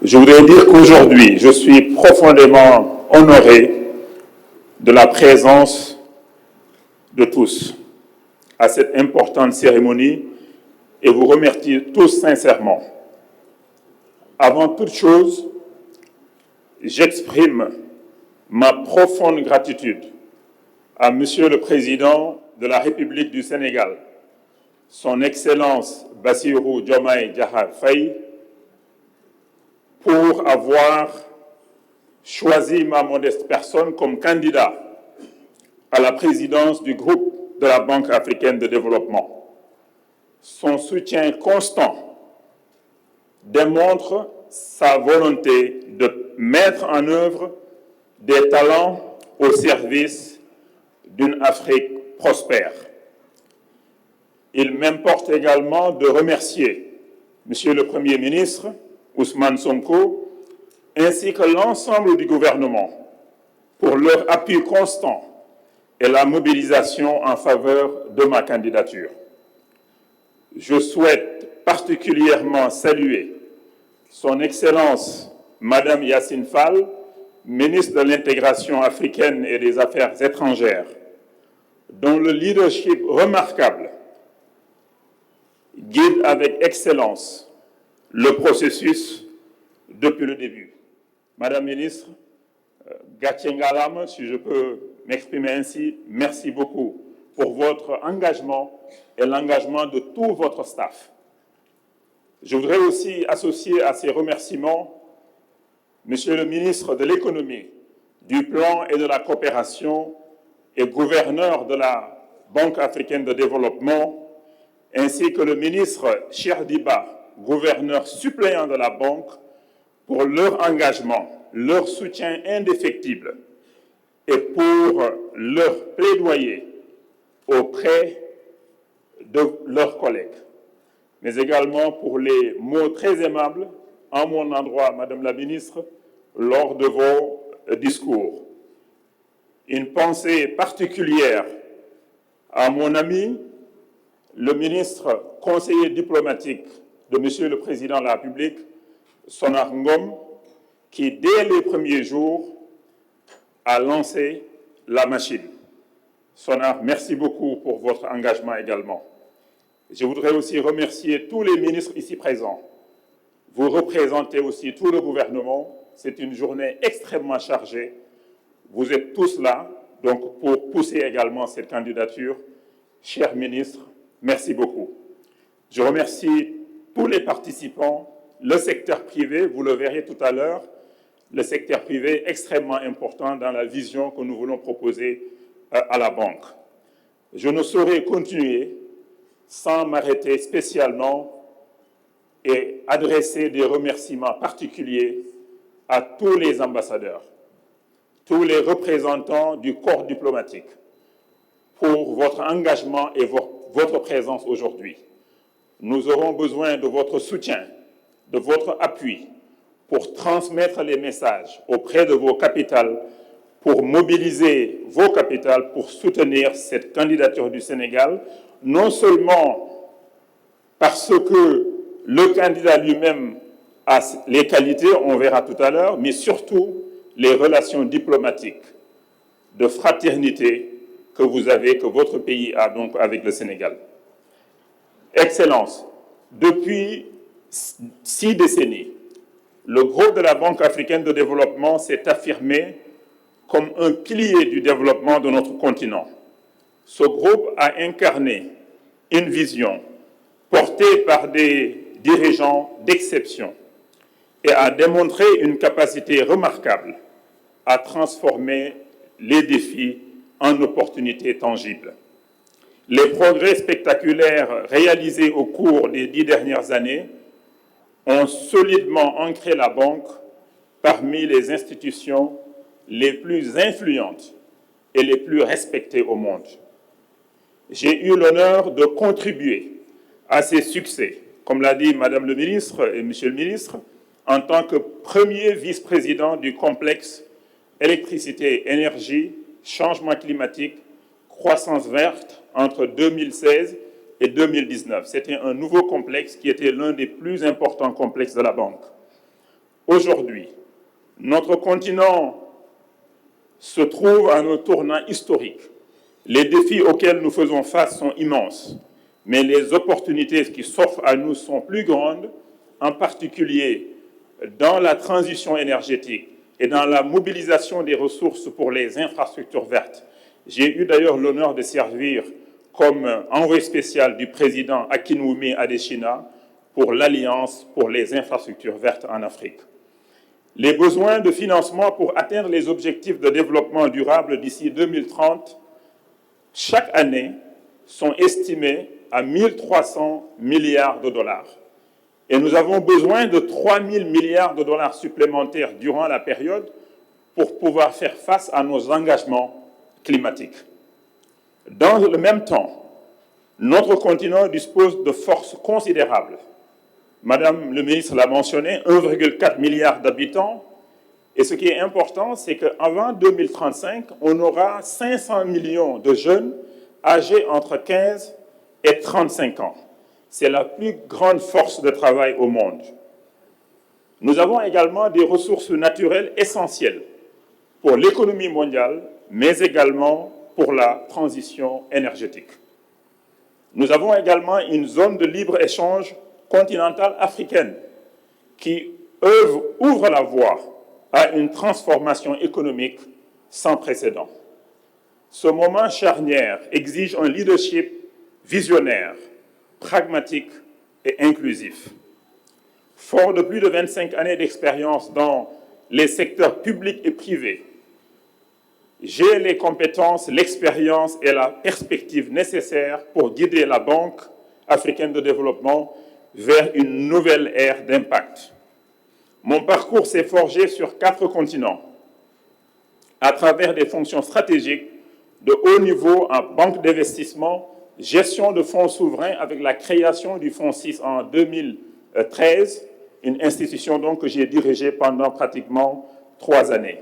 Je voudrais dire qu'aujourd'hui, je suis profondément honoré de la présence de tous à cette importante cérémonie et vous remercie tous sincèrement. Avant toute chose, j'exprime ma profonde gratitude à Monsieur le Président de la République du Sénégal, Son Excellence Bassirou Diomaye Diakhar Faye, pour avoir choisi ma modeste personne comme candidat à la présidence du groupe de la Banque africaine de développement. Son soutien constant démontre sa volonté de mettre en œuvre des talents au service d'une Afrique prospère. Il m'importe également de remercier Monsieur le Premier ministre, Ousmane Sonko, ainsi que l'ensemble du gouvernement pour leur appui constant et la mobilisation en faveur de ma candidature. Je souhaite particulièrement saluer Son Excellence Madame Yacine Fall, ministre de l'Intégration africaine et des Affaires étrangères, dont le leadership remarquable guide avec excellence le processus depuis le début. Madame la ministre, Gatchengalam, si je peux m'exprimer ainsi, merci beaucoup pour votre engagement et l'engagement de tout votre staff. Je voudrais aussi associer à ces remerciements Monsieur le ministre de l'Économie, du Plan et de la Coopération et gouverneur de la Banque africaine de développement, ainsi que le ministre Cheikh Diba, gouverneur suppléant de la Banque, pour leur engagement, leur soutien indéfectible et pour leur plaidoyer auprès de leurs collègues, mais également pour les mots très aimables en mon endroit, Madame la ministre, lors de vos discours. Une pensée particulière à mon ami, le ministre conseiller diplomatique de Monsieur le Président de la République, Sonar Ngom, qui, dès les premiers jours, a lancé la machine. Sonar, merci beaucoup pour votre engagement également. Je voudrais aussi remercier tous les ministres ici présents. Vous représentez aussi tout le gouvernement. C'est une journée extrêmement chargée. Vous êtes tous là, donc pour pousser également cette candidature. Chers ministres, merci beaucoup. Je remercie tous les participants, le secteur privé, vous le verrez tout à l'heure, le secteur privé extrêmement important dans la vision que nous voulons proposer à la Banque. Je ne saurais continuer sans m'arrêter spécialement et adresser des remerciements particuliers à tous les ambassadeurs, tous les représentants du corps diplomatique pour votre engagement et votre présence aujourd'hui. Nous aurons besoin de votre soutien, de votre appui pour transmettre les messages auprès de vos capitales, pour mobiliser vos capitales pour soutenir cette candidature du Sénégal, non seulement parce que le candidat lui-même a les qualités, on verra tout à l'heure, mais surtout les relations diplomatiques de fraternité que vous avez, que votre pays a donc avec le Sénégal. Excellence, depuis 6 décennies, le groupe de la Banque africaine de développement s'est affirmé comme un pilier du développement de notre continent. Ce groupe a incarné une vision portée par des dirigeants d'exception et a démontré une capacité remarquable à transformer les défis en opportunités tangibles. Les progrès spectaculaires réalisés au cours des 10 dernières années ont solidement ancré la Banque parmi les institutions les plus influentes et les plus respectées au monde. J'ai eu l'honneur de contribuer à ces succès, comme l'a dit Madame le ministre et Monsieur le ministre, en tant que premier vice-président du complexe électricité, énergie, changement climatique, croissance verte entre 2016 et 2019. C'était un nouveau complexe qui était l'un des plus importants complexes de la Banque. Aujourd'hui, notre continent se trouve à un tournant historique. Les défis auxquels nous faisons face sont immenses, mais les opportunités qui s'offrent à nous sont plus grandes, en particulier dans la transition énergétique et dans la mobilisation des ressources pour les infrastructures vertes. J'ai eu d'ailleurs l'honneur de servir comme envoyé spécial du président Akinwumi Adesina pour l'Alliance pour les infrastructures vertes en Afrique. Les besoins de financement pour atteindre les objectifs de développement durable d'ici 2030, chaque année, sont estimés à 1 300 milliards de dollars. Et nous avons besoin de 3 000 milliards de dollars supplémentaires durant la période pour pouvoir faire face à nos engagements climatiques. Dans le même temps, notre continent dispose de forces considérables. Madame le ministre l'a mentionné, 1,4 milliard d'habitants. Et ce qui est important, c'est qu'avant 2035, on aura 500 millions de jeunes âgés entre 15 et 35 ans. C'est la plus grande force de travail au monde. Nous avons également des ressources naturelles essentielles pour l'économie mondiale, mais également pour la transition énergétique. Nous avons également une zone de libre-échange continentale africaine qui ouvre la voie à une transformation économique sans précédent. Ce moment charnière exige un leadership visionnaire, pragmatique et inclusif. Fort de plus de 25 années d'expérience dans les secteurs publics et privés, j'ai les compétences, l'expérience et la perspective nécessaires pour guider la Banque africaine de développement vers une nouvelle ère d'impact. Mon parcours s'est forgé sur 4 continents, à travers des fonctions stratégiques de haut niveau en banque d'investissement, gestion de fonds souverains avec la création du Fonds 6 en 2013, une institution donc que j'ai dirigée pendant pratiquement 3 années,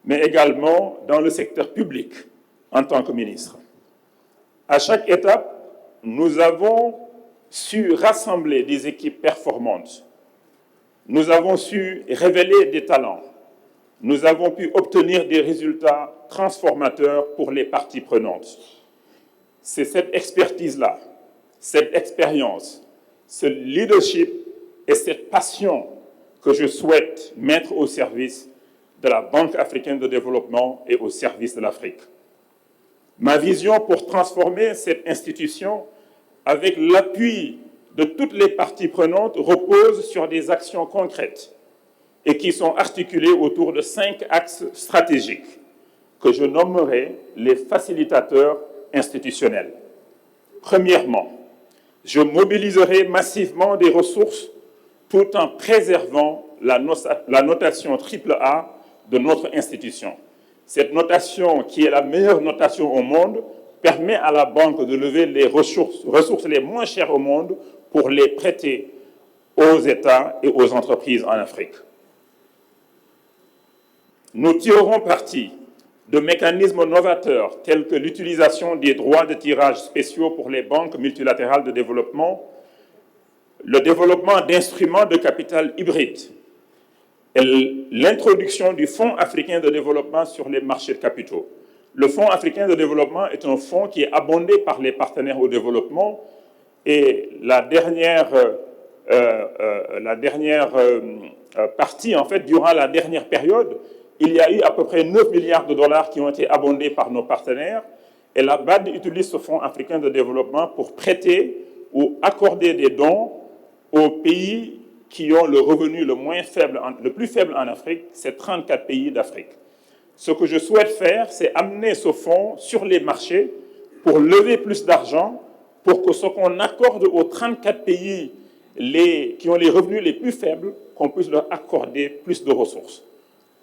mais également dans le secteur public en tant que ministre. À chaque étape, nous avons su rassembler des équipes performantes. Nous avons su révéler des talents. Nous avons pu obtenir des résultats transformateurs pour les parties prenantes. C'est cette expertise-là, cette expérience, ce leadership et cette passion que je souhaite mettre au service de la Banque africaine de développement et au service de l'Afrique. Ma vision pour transformer cette institution avec l'appui de toutes les parties prenantes repose sur des actions concrètes et qui sont articulées autour de 5 axes stratégiques que je nommerai les facilitateurs institutionnels. Premièrement, je mobiliserai massivement des ressources tout en préservant la notation AAA de notre institution. Cette notation, qui est la meilleure notation au monde, permet à la banque de lever les ressources les moins chères au monde pour les prêter aux États et aux entreprises en Afrique. Nous tirerons parti de mécanismes novateurs tels que l'utilisation des droits de tirage spéciaux pour les banques multilatérales de développement, le développement d'instruments de capital hybrides et l'introduction du Fonds africain de développement sur les marchés de capitaux. Le Fonds africain de développement est un fonds qui est abondé par les partenaires au développement et la dernière partie, en fait, durant la dernière période, il y a eu à peu près 9 milliards de dollars qui ont été abondés par nos partenaires et la BAD utilise ce Fonds africain de développement pour prêter ou accorder des dons aux pays qui ont le revenu le plus faible en Afrique, c'est 34 pays d'Afrique. Ce que je souhaite faire, c'est amener ce fonds sur les marchés pour lever plus d'argent, pour que ce qu'on accorde aux 34 pays qui ont les revenus les plus faibles, qu'on puisse leur accorder plus de ressources.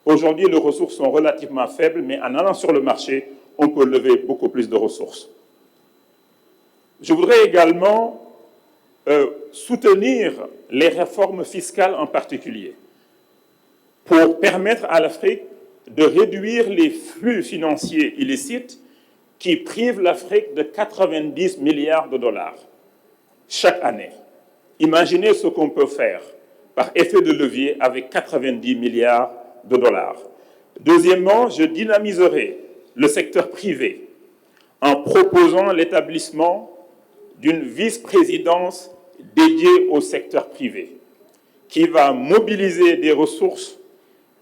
Aujourd'hui, les ressources sont relativement faibles, mais en allant sur le marché, on peut lever beaucoup plus de ressources. Je voudrais également soutenir les réformes fiscales en particulier, pour permettre à l'Afrique de réduire les flux financiers illicites qui privent l'Afrique de 90 milliards de dollars chaque année. Imaginez ce qu'on peut faire par effet de levier avec 90 milliards de dollars. Deuxièmement, je dynamiserai le secteur privé en proposant l'établissement d'une vice-présidence dédiée au secteur privé qui va mobiliser des ressources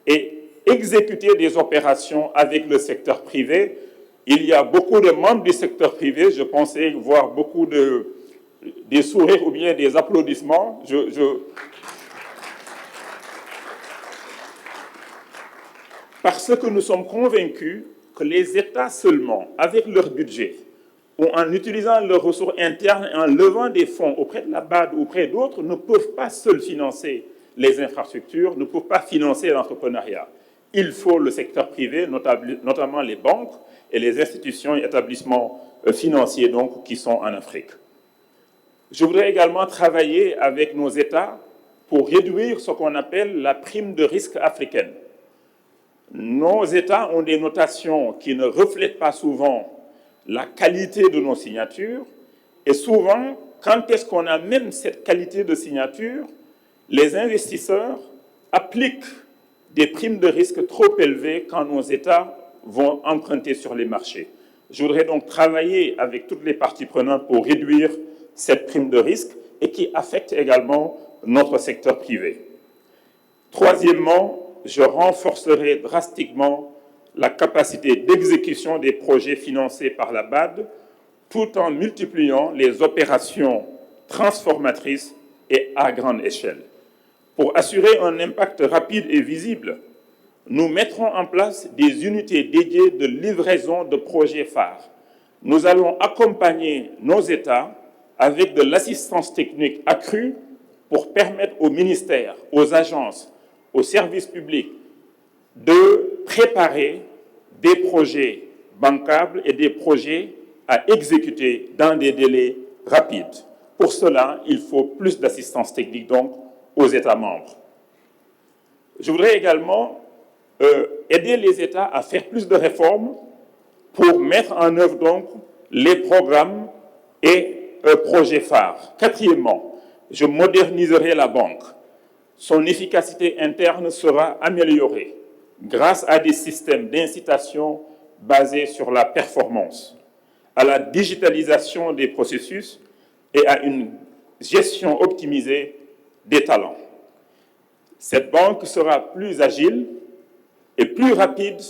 et exécuter des opérations avec le secteur privé. Il y a beaucoup de membres du secteur privé, je pensais voir beaucoup des sourires ou bien des applaudissements. Parce que nous sommes convaincus que les États seulement, avec leur budget, ou en utilisant leurs ressources internes et en levant des fonds auprès de la BAD ou auprès d'autres, ne peuvent pas seuls financer les infrastructures, ne peuvent pas financer l'entrepreneuriat. Il faut le secteur privé, notamment les banques et les institutions et établissements financiers donc, qui sont en Afrique. Je voudrais également travailler avec nos États pour réduire ce qu'on appelle la prime de risque africaine. Nos États ont des notations qui ne reflètent pas souvent la qualité de nos signatures, et souvent, quand est-ce qu'on a même cette qualité de signature, les investisseurs appliquent des primes de risque trop élevées quand nos États vont emprunter sur les marchés. Je voudrais donc travailler avec toutes les parties prenantes pour réduire cette prime de risque et qui affecte également notre secteur privé. Troisièmement, je renforcerai drastiquement la capacité d'exécution des projets financés par la BAD tout en multipliant les opérations transformatrices et à grande échelle. Pour assurer un impact rapide et visible, nous mettrons en place des unités dédiées de livraison de projets phares. Nous allons accompagner nos États avec de l'assistance technique accrue pour permettre aux ministères, aux agences, aux services publics de préparer des projets bancables et des projets à exécuter dans des délais rapides. Pour cela, il faut plus d'assistance technique donc aux États membres. Je voudrais également aider les États à faire plus de réformes pour mettre en œuvre donc les programmes et projets phares. Quatrièmement, je moderniserai la banque. Son efficacité interne sera améliorée grâce à des systèmes d'incitation basés sur la performance, à la digitalisation des processus et à une gestion optimisée des talents. Cette banque sera plus agile et plus rapide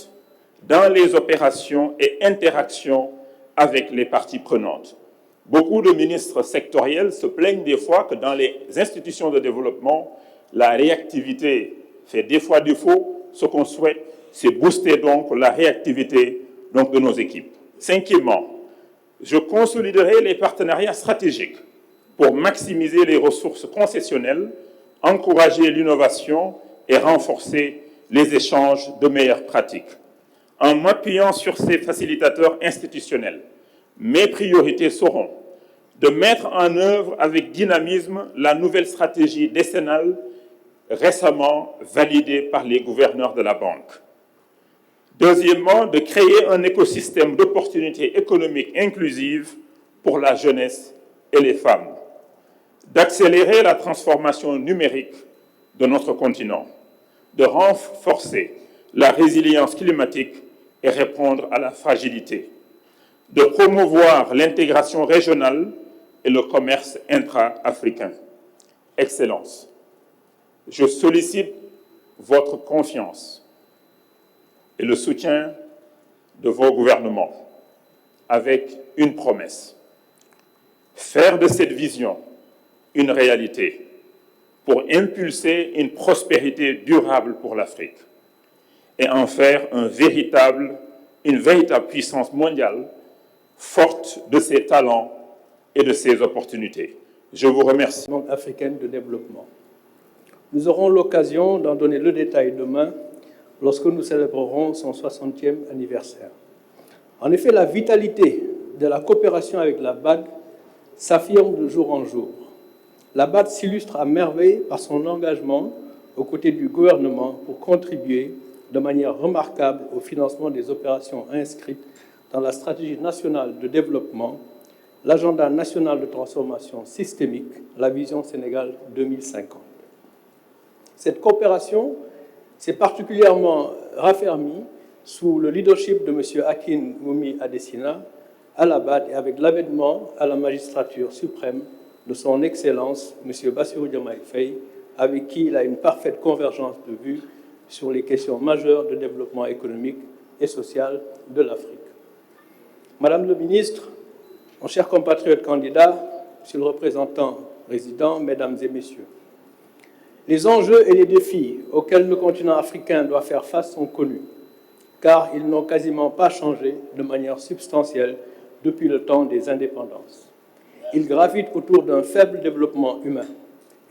dans les opérations et interactions avec les parties prenantes. Beaucoup de ministres sectoriels se plaignent des fois que dans les institutions de développement, la réactivité fait des fois défaut. Ce qu'on souhaite, c'est booster donc la réactivité donc, de nos équipes. Cinquièmement, je consoliderai les partenariats stratégiques pour maximiser les ressources concessionnelles, encourager l'innovation et renforcer les échanges de meilleures pratiques. En m'appuyant sur ces facilitateurs institutionnels, mes priorités seront de mettre en œuvre avec dynamisme la nouvelle stratégie décennale récemment validée par les gouverneurs de la banque. Deuxièmement, de créer un écosystème d'opportunités économiques inclusives pour la jeunesse et les femmes. D'accélérer la transformation numérique de notre continent. De renforcer la résilience climatique et répondre à la fragilité. De promouvoir l'intégration régionale et le commerce intra-africain. Excellence. Je sollicite votre confiance et le soutien de vos gouvernements avec une promesse. Faire de cette vision une réalité pour impulser une prospérité durable pour l'Afrique et en faire une véritable puissance mondiale forte de ses talents et de ses opportunités. Je vous remercie. Banque africaine de développement. Nous aurons l'occasion d'en donner le détail demain lorsque nous célébrerons son 60e anniversaire. En effet, la vitalité de la coopération avec la BAD s'affirme de jour en jour. La BAD s'illustre à merveille par son engagement aux côtés du gouvernement pour contribuer de manière remarquable au financement des opérations inscrites dans la stratégie nationale de développement, l'agenda national de transformation systémique, la vision Sénégal 2050. Cette coopération s'est particulièrement raffermie sous le leadership de M. Hakim Moumi Adesina à la BAD et avec l'avènement à la magistrature suprême de son Excellence M. Bassirou Diomaye Faye, avec qui il a une parfaite convergence de vues sur les questions majeures de développement économique et social de l'Afrique. Madame le ministre, mon cher compatriote candidat, Monsieur le représentant résident, Mesdames et Messieurs, les enjeux et les défis auxquels le continent africain doit faire face sont connus, car ils n'ont quasiment pas changé de manière substantielle depuis le temps des indépendances. Ils gravitent autour d'un faible développement humain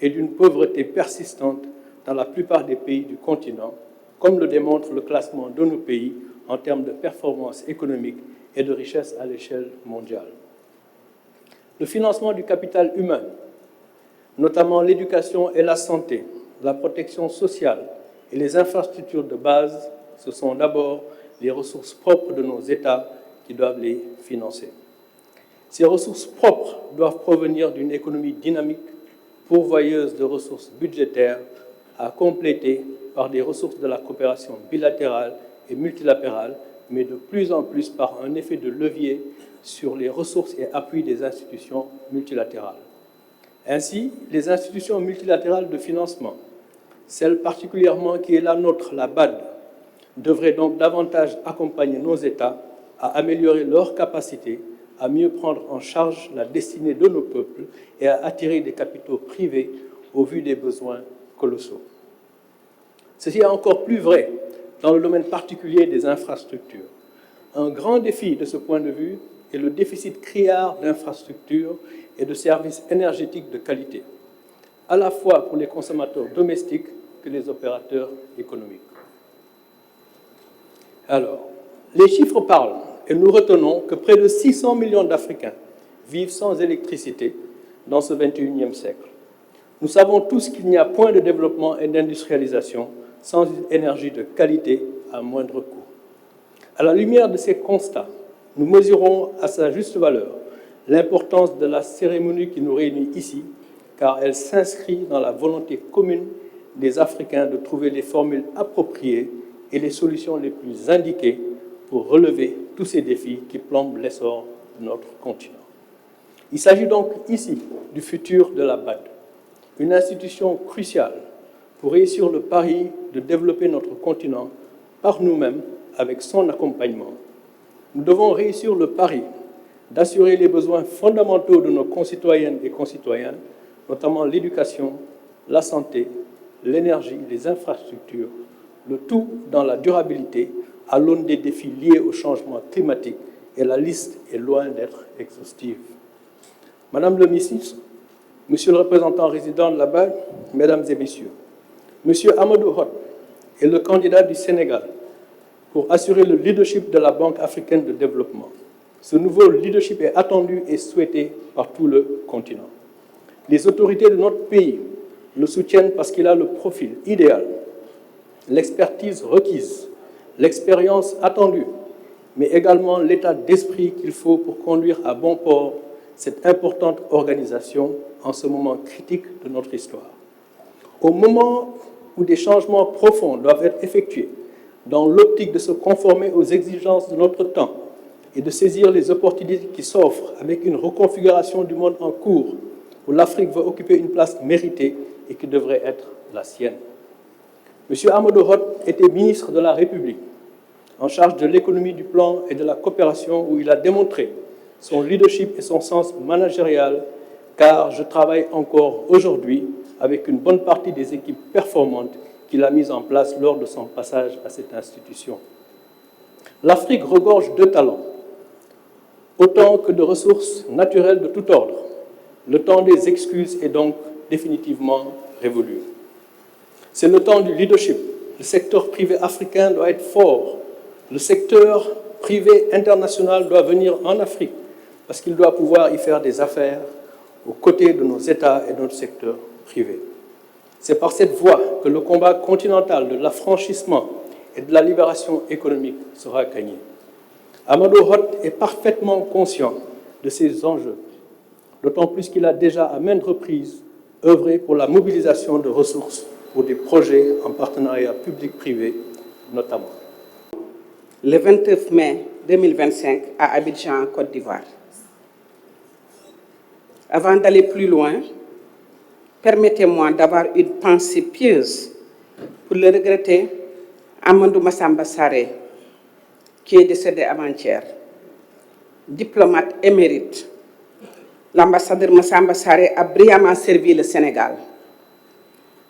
et d'une pauvreté persistante dans la plupart des pays du continent, comme le démontre le classement de nos pays en termes de performance économique et de richesse à l'échelle mondiale. Le financement du capital humain, notamment l'éducation et la santé, la protection sociale et les infrastructures de base, ce sont d'abord les ressources propres de nos États qui doivent les financer. Ces ressources propres doivent provenir d'une économie dynamique, pourvoyeuse de ressources budgétaires, à compléter par des ressources de la coopération bilatérale et multilatérale, mais de plus en plus par un effet de levier sur les ressources et appuis des institutions multilatérales. Ainsi, les institutions multilatérales de financement, celle particulièrement qui est la nôtre, la BAD, devraient donc davantage accompagner nos États à améliorer leurs capacités, à mieux prendre en charge la destinée de nos peuples et à attirer des capitaux privés au vu des besoins colossaux. Ceci est encore plus vrai dans le domaine particulier des infrastructures. Un grand défi de ce point de vue est le déficit criard d'infrastructures et de services énergétiques de qualité, à la fois pour les consommateurs domestiques que les opérateurs économiques. Alors, les chiffres parlent et nous retenons que près de 600 millions d'Africains vivent sans électricité dans ce 21e siècle. Nous savons tous qu'il n'y a point de développement et d'industrialisation sans une énergie de qualité à moindre coût. À la lumière de ces constats, nous mesurons à sa juste valeur l'importance de la cérémonie qui nous réunit ici, car elle s'inscrit dans la volonté commune des Africains de trouver les formules appropriées et les solutions les plus indiquées pour relever tous ces défis qui plombent l'essor de notre continent. Il s'agit donc ici du futur de la BAD, une institution cruciale pour réussir le pari de développer notre continent par nous-mêmes avec son accompagnement. Nous devons réussir le pari d'assurer les besoins fondamentaux de nos concitoyennes et concitoyens, notamment l'éducation, la santé, l'énergie, les infrastructures, le tout dans la durabilité à l'aune des défis liés au changement climatique, et la liste est loin d'être exhaustive. Madame le ministre, Monsieur le représentant résident de la BAD, Mesdames et Messieurs, Monsieur Amadou Hott est le candidat du Sénégal pour assurer le leadership de la Banque africaine de développement. Ce nouveau leadership est attendu et souhaité par tout le continent. Les autorités de notre pays le soutiennent parce qu'il a le profil idéal, l'expertise requise, l'expérience attendue, mais également l'état d'esprit qu'il faut pour conduire à bon port cette importante organisation en ce moment critique de notre histoire. Au moment où des changements profonds doivent être effectués, dans l'optique de se conformer aux exigences de notre temps et de saisir les opportunités qui s'offrent avec une reconfiguration du monde en cours, où l'Afrique va occuper une place méritée et qui devrait être la sienne. M. Amadou Hott était ministre de la République, en charge de l'économie du plan et de la coopération, où il a démontré son leadership et son sens managérial, car je travaille encore aujourd'hui avec une bonne partie des équipes performantes qu'il a mises en place lors de son passage à cette institution. L'Afrique regorge de talents, autant que de ressources naturelles de tout ordre. Le temps des excuses est donc définitivement révolu. C'est le temps du leadership. Le secteur privé africain doit être fort. Le secteur privé international doit venir en Afrique parce qu'il doit pouvoir y faire des affaires aux côtés de nos États et de notre secteur privé. C'est par cette voie que le combat continental de l'affranchissement et de la libération économique sera gagné. Amadou Hott est parfaitement conscient de ces enjeux, d'autant plus qu'il a déjà à maintes reprises œuvré pour la mobilisation de ressources pour des projets en partenariat public-privé notamment. Le 29 mai 2025 à Abidjan, Côte d'Ivoire. Avant d'aller plus loin, permettez-moi d'avoir une pensée pieuse pour le regretter Amadou Massamba Sarré, qui est décédé avant-hier. Diplomate émérite, l'ambassadeur Massamba Sarré a brillamment servi le Sénégal.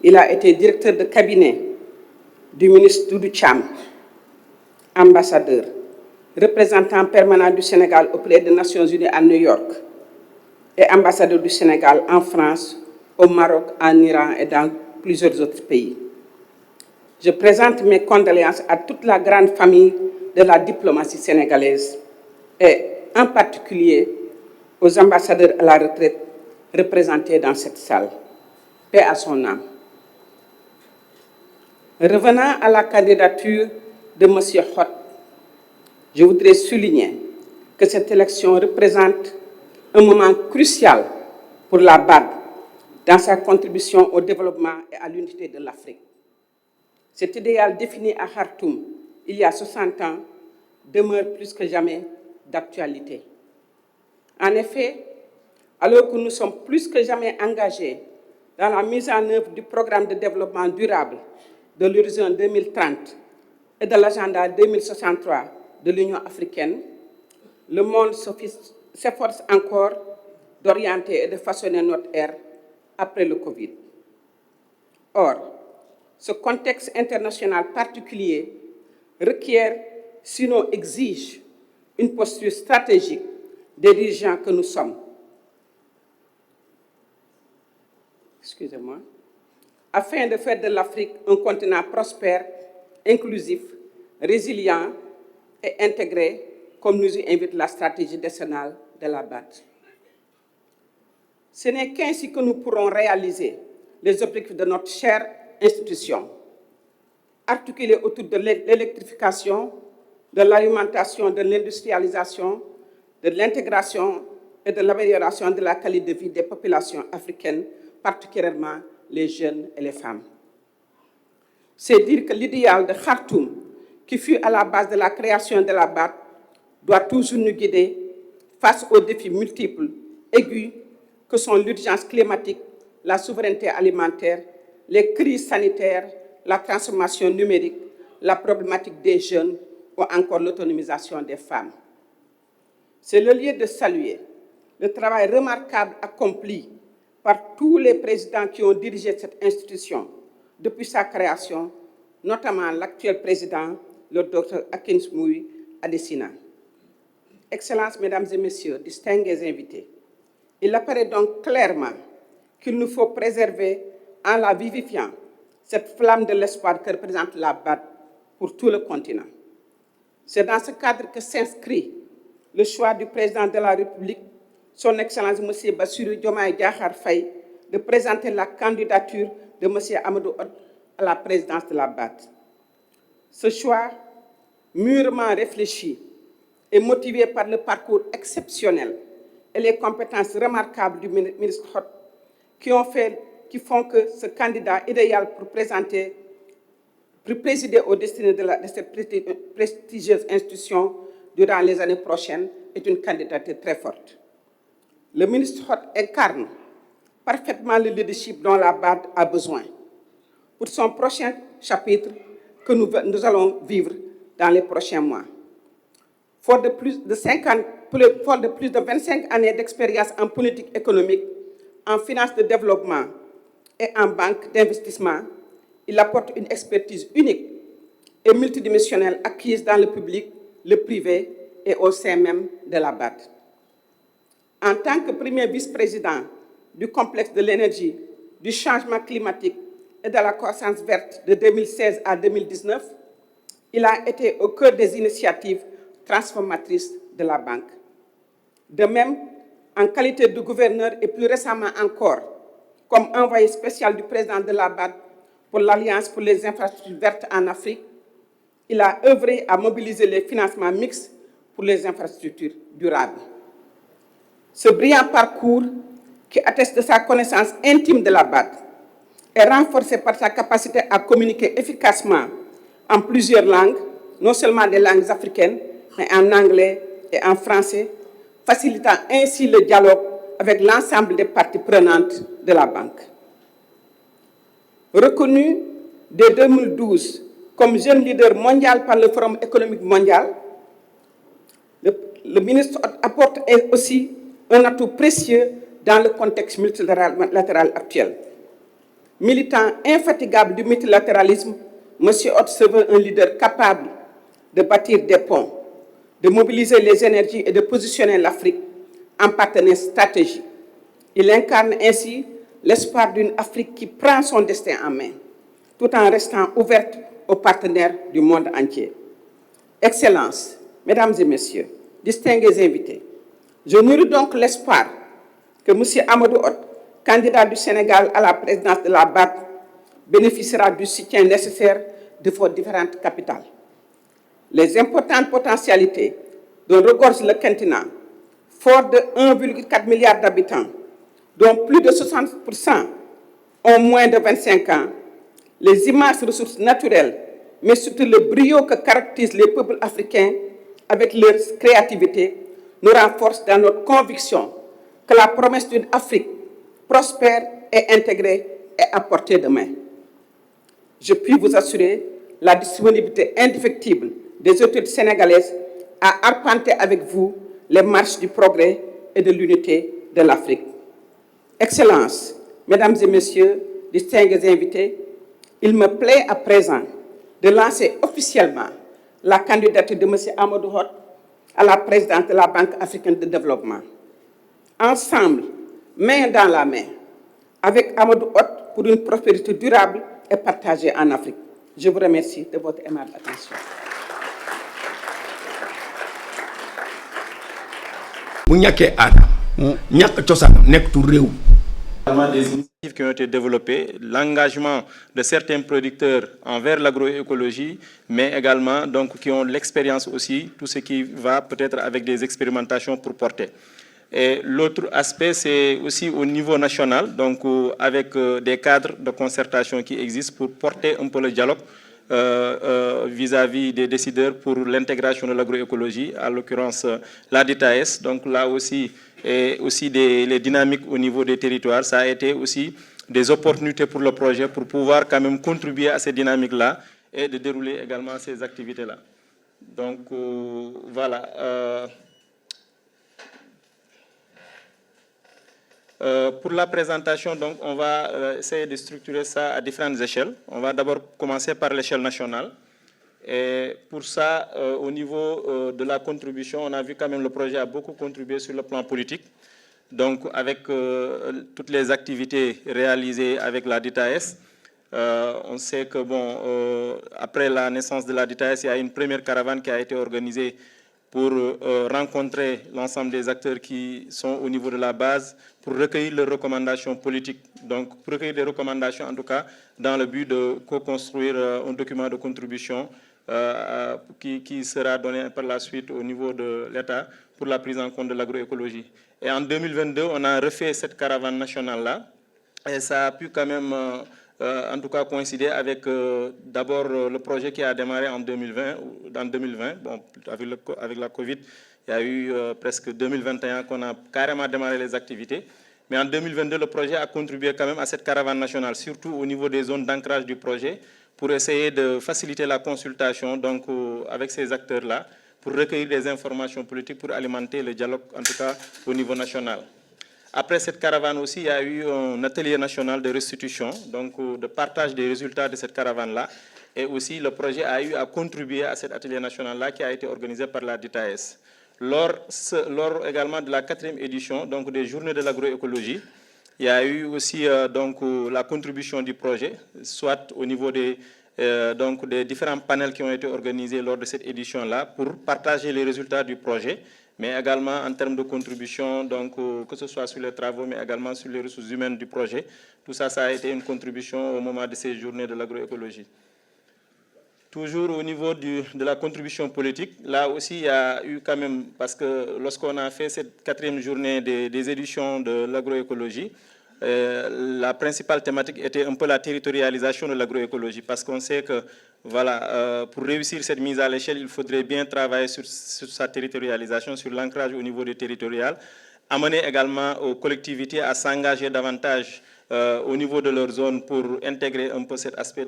Il a été directeur de cabinet du ministre Doudou Thiam, ambassadeur, représentant permanent du Sénégal auprès des Nations Unies à New York et ambassadeur du Sénégal en France, au Maroc, en Iran et dans plusieurs autres pays. Je présente mes condoléances à toute la grande famille de la diplomatie sénégalaise et en particulier aux ambassadeurs à la retraite représentés dans cette salle. Paix à son âme. Revenant à la candidature de M. Hott, je voudrais souligner que cette élection représente un moment crucial pour la BAD dans sa contribution au développement et à l'unité de l'Afrique. Cet idéal défini à Khartoum il y a 60 ans demeure plus que jamais d'actualité. En effet, alors que nous sommes plus que jamais engagés dans la mise en œuvre du programme de développement durable de l'horizon 2030 et de l'agenda 2063 de l'Union africaine, le monde s'efforce encore d'orienter et de façonner notre ère après le Covid. Or, ce contexte international particulier requiert, sinon exige, une posture stratégique des dirigeants que nous sommes. Excusez-moi. Afin de faire de l'Afrique un continent prospère, inclusif, résilient et intégré, comme nous y invite la stratégie décennale de la BAD. Ce n'est qu'ainsi que nous pourrons réaliser les objectifs de notre chère institution, articulés autour de l'électrification, de l'alimentation, de l'industrialisation, de l'intégration et de l'amélioration de la qualité de vie des populations africaines, particulièrement les jeunes et les femmes. C'est dire que l'idéal de Khartoum, qui fut à la base de la création de la BAD, doit toujours nous guider face aux défis multiples, aigus, que sont l'urgence climatique, la souveraineté alimentaire, les crises sanitaires, la transformation numérique, la problématique des jeunes ou encore l'autonomisation des femmes. C'est le lieu de saluer le travail remarquable accompli par tous les présidents qui ont dirigé cette institution depuis sa création, notamment l'actuel président, le Dr Akin Smoui Adesina. Excellences, Mesdames et Messieurs, distingués invités, il apparaît donc clairement qu'il nous faut préserver en la vivifiant cette flamme de l'espoir que représente la BAD pour tout le continent. C'est dans ce cadre que s'inscrit le choix du président de la République, son Excellence M. Bassirou Diomaye Diakhar Faye, de présenter la candidature de M. Amadou Hott à la présidence de la BAD. Ce choix, mûrement réfléchi et motivé par le parcours exceptionnel et les compétences remarquables du ministre Hott, qui font que ce candidat idéal pour présider aux destinées de cette prestigieuse institution durant les années prochaines est une candidature très forte. Le ministre Hott incarne parfaitement le leadership dont la BAD a besoin pour son prochain chapitre que nous allons vivre dans les prochains mois. Fort de plus de 25 années d'expérience en politique économique, en finance de développement et en banque d'investissement, il apporte une expertise unique et multidimensionnelle acquise dans le public, le privé et au sein même de la BAD. En tant que premier vice-président du complexe de l'énergie, du changement climatique et de la croissance verte de 2016 à 2019, il a été au cœur des initiatives transformatrices de la banque. De même, en qualité de gouverneur et plus récemment encore, comme envoyé spécial du président de la BAD pour l'Alliance pour les infrastructures vertes en Afrique, il a œuvré à mobiliser les financements mixtes pour les infrastructures durables. Ce brillant parcours, qui atteste de sa connaissance intime de la BAD est renforcée par sa capacité à communiquer efficacement en plusieurs langues, non seulement des langues africaines, mais en anglais et en français, facilitant ainsi le dialogue avec l'ensemble des parties prenantes de la banque. Reconnu dès 2012 comme jeune leader mondial par le Forum économique mondial, le ministre apporte aussi un atout précieux dans le contexte multilatéral actuel. Militant infatigable du multilatéralisme, M. Hott se veut un leader capable de bâtir des ponts, de mobiliser les énergies et de positionner l'Afrique en partenaire stratégique. Il incarne ainsi l'espoir d'une Afrique qui prend son destin en main, tout en restant ouverte aux partenaires du monde entier. Excellences, Mesdames et Messieurs, distingués invités, je nourris donc l'espoir que M. Amadou Hott, candidat du Sénégal à la présidence de la BAD, bénéficiera du soutien nécessaire de vos différentes capitales. Les importantes potentialités dont regorge le quinquennat, fort de 1,4 milliard d'habitants, dont plus de 60% ont moins de 25 ans, les immenses ressources naturelles, mais surtout le brio que caractérisent les peuples africains avec leur créativité, nous renforcent dans notre conviction que la promesse d'une Afrique prospère et intégrée est à portée de main. Je puis vous assurer la disponibilité indéfectible des autorités sénégalaises à arpenter avec vous les marches du progrès et de l'unité de l'Afrique. Excellences, Mesdames et Messieurs, distingués invités, il me plaît à présent de lancer officiellement la candidature de M. Amadou Hott à la présidence de la Banque africaine de développement. Ensemble, main dans la main, avec Amadou Hott pour une prospérité durable et partagée en Afrique. Je vous remercie de votre aimable attention. Des initiatives qui ont été développées, l'engagement de certains producteurs envers l'agroécologie, mais également donc, qui ont l'expérience aussi, tout ce qui va peut-être avec des expérimentations pour porter. Et l'autre aspect, c'est aussi au niveau national, donc avec des cadres de concertation qui existent pour porter un peu le dialogue vis-à-vis des décideurs pour l'intégration de l'agroécologie, à l'occurrence la DITAS. Donc là aussi, et aussi les dynamiques au niveau des territoires, ça a été aussi des opportunités pour le projet pour pouvoir quand même contribuer à ces dynamiques-là et de dérouler également ces activités-là. Donc voilà. Pour la présentation, donc, on va essayer de structurer ça à différentes échelles. On va d'abord commencer par l'échelle nationale. Et pour ça, au niveau de la contribution, on a vu quand même le projet a beaucoup contribué sur le plan politique. Donc, avec toutes les activités réalisées avec la DITAS, on sait que, bon, après la naissance de la DITAS, il y a une première caravane qui a été organisée pour rencontrer l'ensemble des acteurs qui sont au niveau de la base, pour recueillir leurs recommandations politiques. Donc, pour recueillir des recommandations, en tout cas, dans le but de co-construire un document de contribution qui sera donné par la suite au niveau de l'État pour la prise en compte de l'agroécologie. Et en 2022, on a refait cette caravane nationale-là, et ça a pu quand même, en tout cas, coïncider avec d'abord le projet qui a démarré en 2020. Bon, avec la Covid, il y a eu presque 2021 qu'on a carrément démarré les activités. Mais en 2022, le projet a contribué quand même à cette caravane nationale, surtout au niveau des zones d'ancrage du projet, pour essayer de faciliter la consultation donc, avec ces acteurs-là, pour recueillir des informations politiques, pour alimenter le dialogue, en tout cas au niveau national. Après cette caravane aussi, il y a eu un atelier national de restitution, donc de partage des résultats de cette caravane-là. Et aussi, le projet a eu à contribuer à cet atelier national-là qui a été organisé par la DITAS. Lors également de la 4e édition donc des Journées de l'agroécologie, il y a eu aussi donc, la contribution du projet, soit au niveau des différents panels qui ont été organisés lors de cette édition-là pour partager les résultats du projet, mais également en termes de contribution, donc, que ce soit sur les travaux, mais également sur les ressources humaines du projet. Tout ça, ça a été une contribution au moment de ces Journées de l'agroécologie. Toujours au niveau de la contribution politique, là aussi, il y a eu quand même, parce que lorsqu'on a fait cette 4e journée des éditions de l'agroécologie, la principale thématique était un peu la territorialisation de l'agroécologie, parce qu'on sait que voilà, pour réussir cette mise à l'échelle, il faudrait bien travailler sur sa territorialisation, sur l'ancrage au niveau des territoriales, amener également aux collectivités à s'engager davantage au niveau de leur zone pour intégrer un peu cet aspect,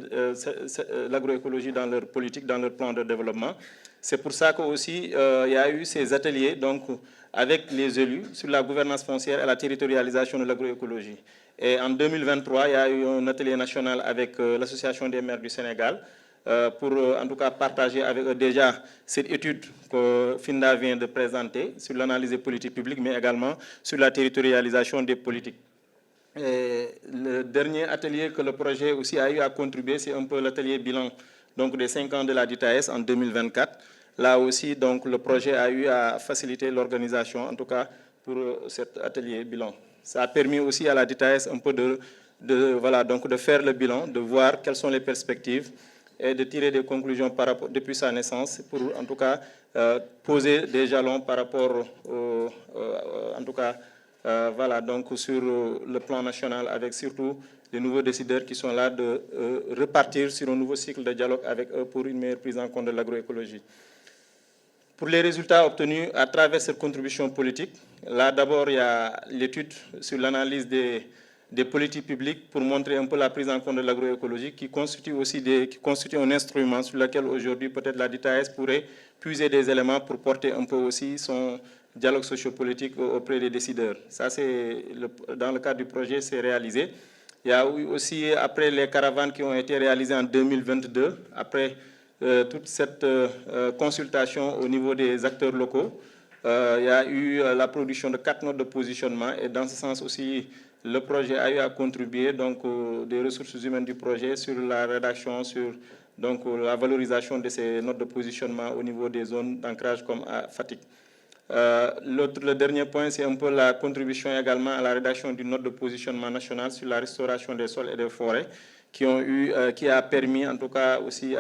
l'agroécologie dans leur politique, dans leur plan de développement. C'est pour ça qu'aussi il y a eu ces ateliers donc, avec les élus sur la gouvernance foncière et la territorialisation de l'agroécologie. Et en 2023, il y a eu un atelier national avec l'Association des maires du Sénégal pour en tout cas partager avec eux déjà cette étude que FINDA vient de présenter sur l'analyse des politiques publiques, mais également sur la territorialisation des politiques. Et le dernier atelier que le projet aussi a eu à contribuer, c'est un peu l'atelier bilan donc des 5 ans de la DITAS en 2024. Là aussi, donc, le projet a eu à faciliter l'organisation, en tout cas pour cet atelier bilan. Ça a permis aussi à la DITAS un peu voilà, donc de faire le bilan, de voir quelles sont les perspectives et de tirer des conclusions par rapport, depuis sa naissance pour en tout cas poser des jalons par rapport en tout cas voilà, donc sur le plan national avec surtout les nouveaux décideurs qui sont là de repartir sur un nouveau cycle de dialogue avec eux pour une meilleure prise en compte de l'agroécologie. Pour les résultats obtenus à travers cette contribution politique, là d'abord il y a l'étude sur l'analyse des politiques publiques pour montrer un peu la prise en compte de l'agroécologie qui constitue aussi un instrument sur lequel aujourd'hui peut-être la DITAS pourrait puiser des éléments pour porter un peu aussi son dialogue sociopolitique auprès des décideurs. Ça c'est dans le cadre du projet, c'est réalisé. Il y a eu aussi après les caravanes qui ont été réalisées en 2022, après toute cette consultation au niveau des acteurs locaux, il y a eu la production de 4 notes de positionnement et dans ce sens aussi, le projet a eu à contribuer donc, des ressources humaines du projet sur la rédaction, sur donc, la valorisation de ces notes de positionnement au niveau des zones d'ancrage comme à Fatick. Le dernier point, c'est un peu la contribution également à la rédaction d'une note de positionnement nationale sur la restauration des sols et des forêts qui a permis en tout cas aussi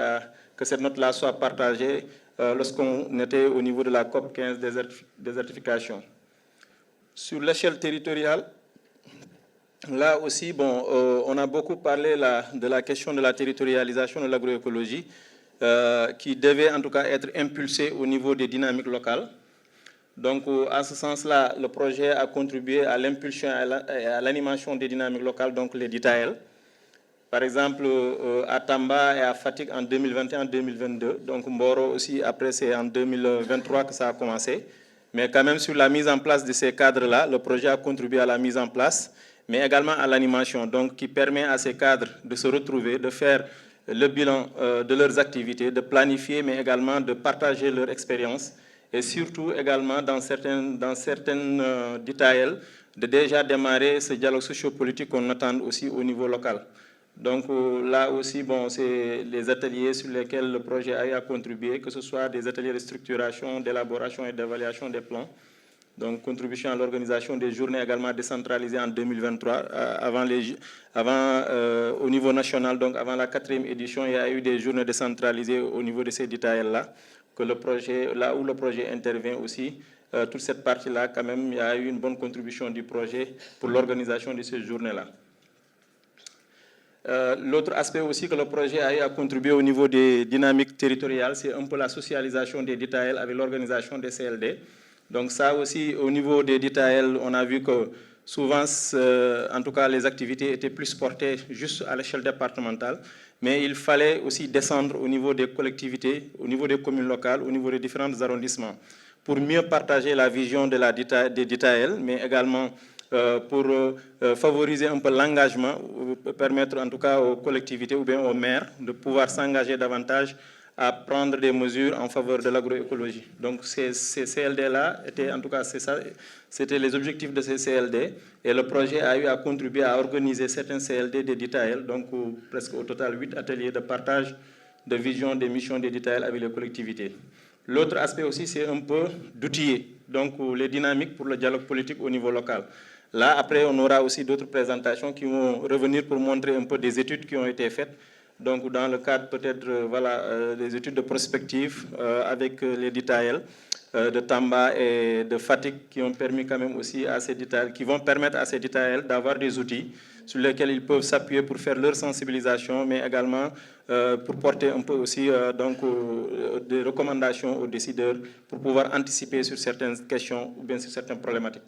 que cette note-là soit partagée lorsqu'on était au niveau de la COP 15 désertification. Sur l'échelle territoriale, là aussi, bon, on a beaucoup parlé de la question de la territorialisation de l'agroécologie qui devait en tout cas être impulsée au niveau des dynamiques locales. Donc, à ce sens-là, le projet a contribué à l'impulsion et à l'animation des dynamiques locales, donc les DITAEL. Par exemple, à Tamba et à Fatick en 2021-2022. Donc, Mboro aussi, après, c'est en 2023 que ça a commencé. Mais quand même, sur la mise en place de ces cadres-là, le projet a contribué à la mise en place, mais également à l'animation, donc qui permet à ces cadres de se retrouver, de faire le bilan de leurs activités, de planifier, mais également de partager leur expérience. Et surtout également dans certaines DITAEL, de déjà démarrer ce dialogue sociopolitique qu'on attend aussi au niveau local. Donc là aussi, bon, c'est les ateliers sur lesquels le projet a eu à contribuer, que ce soit des ateliers de structuration, d'élaboration et d'évaluation des plans. Donc contribution à l'organisation des journées également décentralisées en 2023. Au niveau national, donc avant la 4e édition, il y a eu des journées décentralisées au niveau de ces DITAEL-là. Que le projet, là où le projet intervient aussi, toute cette partie-là, quand même, il y a eu une bonne contribution du projet pour l'organisation de ces journées-là. L'autre aspect aussi que le projet a eu à contribuer au niveau des dynamiques territoriales, c'est un peu la socialisation des DITAEL avec l'organisation des CLD. Donc ça aussi, au niveau des DITAEL, on a vu que souvent, en tout cas, les activités étaient plus portées juste à l'échelle départementale, mais il fallait aussi descendre au niveau des collectivités, au niveau des communes locales, au niveau des différents arrondissements, pour mieux partager la vision des DITAEL, mais également pour favoriser un peu l'engagement, permettre en tout cas aux collectivités ou bien aux maires de pouvoir s'engager davantage à prendre des mesures en faveur de l'agroécologie. Donc ces CLD-là, en tout cas c'était les objectifs de ces CLD, et le projet a eu à contribuer à organiser certains CLD des DITAEL, donc presque au total 8 ateliers de partage de vision des missions des DITAEL avec les collectivités. L'autre aspect aussi, c'est un peu d'outiller, donc les dynamiques pour le dialogue politique au niveau local. Là, après, on aura aussi d'autres présentations qui vont revenir pour montrer un peu des études qui ont été faites. Donc, dans le cadre peut-être des études de prospective avec les DITAEL, de Tamba et de Fatick qui ont permis quand même aussi à ces DITAL, qui vont permettre à ces DITAL d'avoir des outils sur lesquels ils peuvent s'appuyer pour faire leur sensibilisation, mais également pour porter un peu aussi des recommandations aux décideurs pour pouvoir anticiper sur certaines questions ou bien sur certaines problématiques.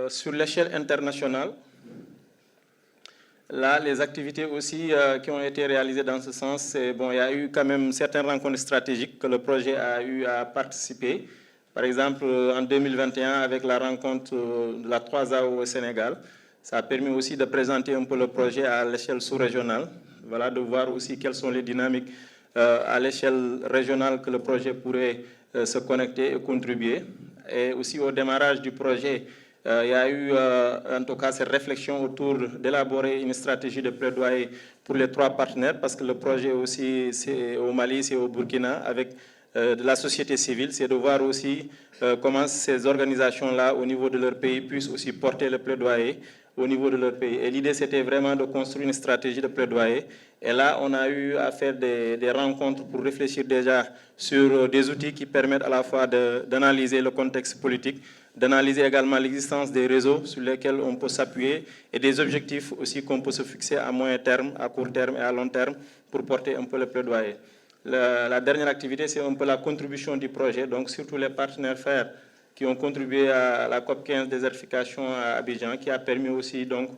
Sur l'échelle internationale, là, les activités aussi qui ont été réalisées dans ce sens, bon, il y a eu quand même certaines rencontres stratégiques que le projet a eu à participer. Par exemple, en 2021, avec la rencontre de la 3AO au Sénégal, ça a permis aussi de présenter un peu le projet à l'échelle sous-régionale, voilà, de voir aussi quelles sont les dynamiques à l'échelle régionale que le projet pourrait se connecter et contribuer. Et aussi au démarrage du projet, il y a eu en tout cas cette réflexion autour d'élaborer une stratégie de plaidoyer pour les 3 partenaires, parce que le projet aussi, c'est au Mali, c'est au Burkina, avec de la société civile, c'est de voir aussi comment ces organisations-là, au niveau de leur pays, puissent aussi porter le plaidoyer au niveau de leur pays. Et l'idée, c'était vraiment de construire une stratégie de plaidoyer. Et là, on a eu à faire des rencontres pour réfléchir déjà sur des outils qui permettent à la fois d'analyser le contexte politique, d'analyser également l'existence des réseaux sur lesquels on peut s'appuyer et des objectifs aussi qu'on peut se fixer à moyen terme, à court terme et à long terme pour porter un peu le plaidoyer. La dernière activité, c'est un peu la contribution du projet, donc surtout les partenaires FAIR qui ont contribué à la COP15 désertification à Abidjan, qui a permis aussi donc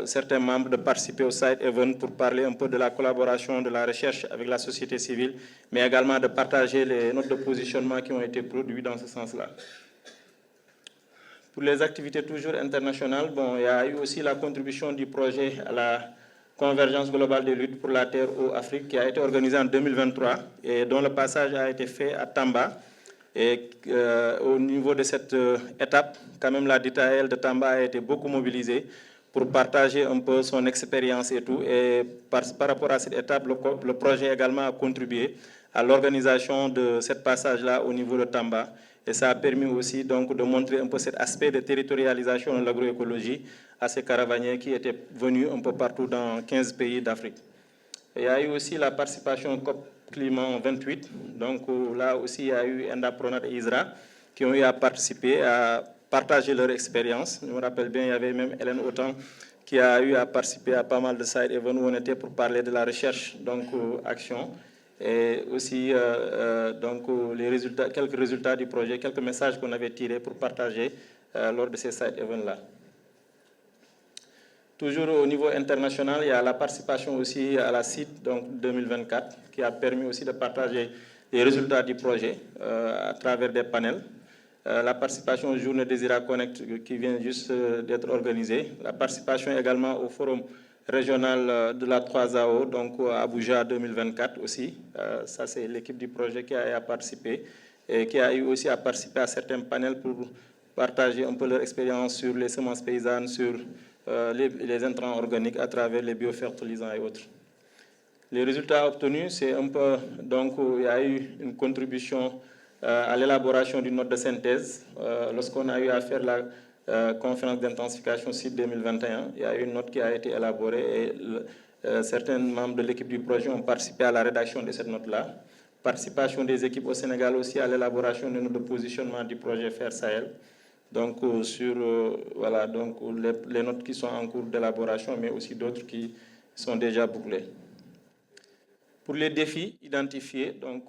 certains membres de participer au side event pour parler un peu de la collaboration, de la recherche avec la société civile, mais également de partager les notes de positionnement qui ont été produites dans ce sens-là. Pour les activités toujours internationales, bon, il y a eu aussi la contribution du projet à la Convergence globale de lutte pour la terre au Afrique qui a été organisée en 2023 et dont le passage a été fait à Tamba. Et au niveau de cette étape, quand même la DITAL de Tamba a été beaucoup mobilisée pour partager un peu son expérience et tout. Et par rapport à cette étape, le projet également a contribué à l'organisation de ce passage-là au niveau de Tamba. Et ça a permis aussi donc de montrer un peu cet aspect de territorialisation de l'agroécologie à ces caravaniers qui étaient venus un peu partout dans 15 pays d'Afrique. Il y a eu aussi la participation COP Climat 28. Donc là aussi, il y a eu Enda Pronat et ISRA qui ont eu à participer, à partager leur expérience. Je me rappelle bien, il y avait même Hélène Autant qui a eu à participer à pas mal de side events où on était pour parler de la recherche, donc action. Et aussi donc, les résultats, quelques résultats du projet, quelques messages qu'on avait tirés pour partager lors de ces side events-là. Toujours au niveau international, il y a la participation aussi à la CIT donc 2024 qui a permis aussi de partager les résultats du projet à travers des panels. La participation aux Journées Désira Connect qui vient juste d'être organisée. La participation également au forum régional de la 3AO, donc à Abuja 2024 aussi. Ça, c'est l'équipe du projet qui a participé et qui a eu aussi à participer à certains panels pour partager un peu leur expérience sur les semences paysannes, sur les intrants organiques à travers les biofertilisants et autres. Les résultats obtenus, c'est un peu, donc il y a eu une contribution à l'élaboration d'une note de synthèse. Lorsqu'on a eu à faire la conférence d'intensification CIT 2021, il y a eu une note qui a été élaborée et certains membres de l'équipe du projet ont participé à la rédaction de cette note-là. Participation des équipes au Sénégal aussi à l'élaboration de notes de positionnement du projet FAIR Sahel. Donc, sur voilà, donc, les notes qui sont en cours d'élaboration, mais aussi d'autres qui sont déjà bouclées. Pour les défis identifiés, donc,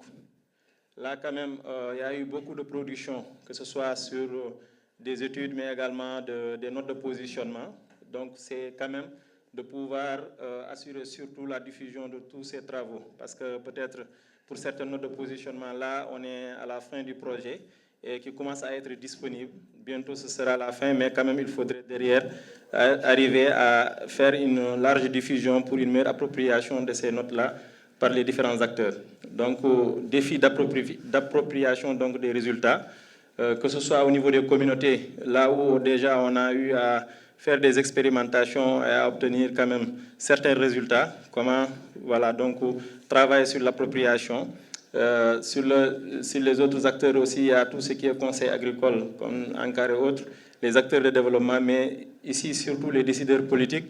là, quand même, il y a eu beaucoup de production, que ce soit sur des études, mais également des notes de positionnement. Donc, c'est quand même de pouvoir assurer surtout la diffusion de tous ces travaux. Parce que peut-être, pour certaines notes de positionnement, là, on est à la fin du projet et qui commence à être disponible. Bientôt, ce sera la fin, mais quand même, il faudrait derrière arriver à faire une large diffusion pour une meilleure appropriation de ces notes-là par les différents acteurs. Donc, défi d'appropriation donc des résultats, que ce soit au niveau des communautés, là où déjà on a eu à faire des expérimentations et à obtenir quand même certains résultats, comment voilà, donc, travailler sur l'appropriation. Sur les autres acteurs aussi, il y a tout ce qui est conseil agricole, comme ANCAR et autres, les acteurs de développement, mais ici surtout les décideurs politiques,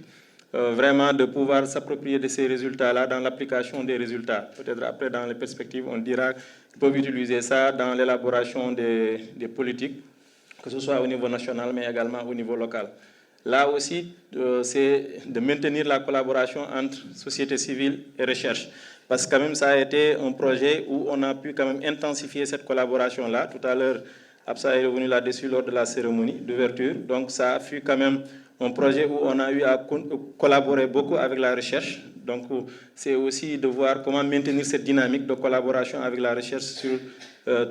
vraiment de pouvoir s'approprier de ces résultats-là dans l'application des résultats. Peut-être après, dans les perspectives, on dira qu'ils peuvent utiliser ça dans l'élaboration des politiques, que ce soit au niveau national, mais également au niveau local. Là aussi, c'est de maintenir la collaboration entre société civile et recherche. Parce que quand même, ça a été un projet où on a pu quand même intensifier cette collaboration-là. Tout à l'heure, Absa est revenu là-dessus lors de la cérémonie d'ouverture. Donc, ça a fut quand même un projet où on a eu à collaborer beaucoup avec la recherche. Donc, c'est aussi de voir comment maintenir cette dynamique de collaboration avec la recherche sur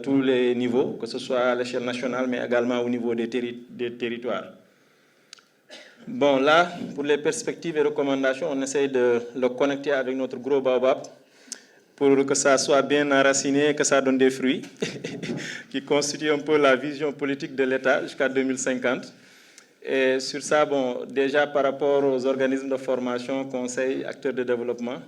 tous les niveaux, que ce soit à l'échelle nationale, mais également au niveau des territoires. Bon, là, pour les perspectives et recommandations, on essaye de le connecter avec notre gros baobab pour que ça soit bien enraciné, que ça donne des fruits, qui constituent un peu la vision politique de l'État jusqu'à 2050. Et sur ça, bon, déjà par rapport aux organismes de formation, conseils, acteurs de développement,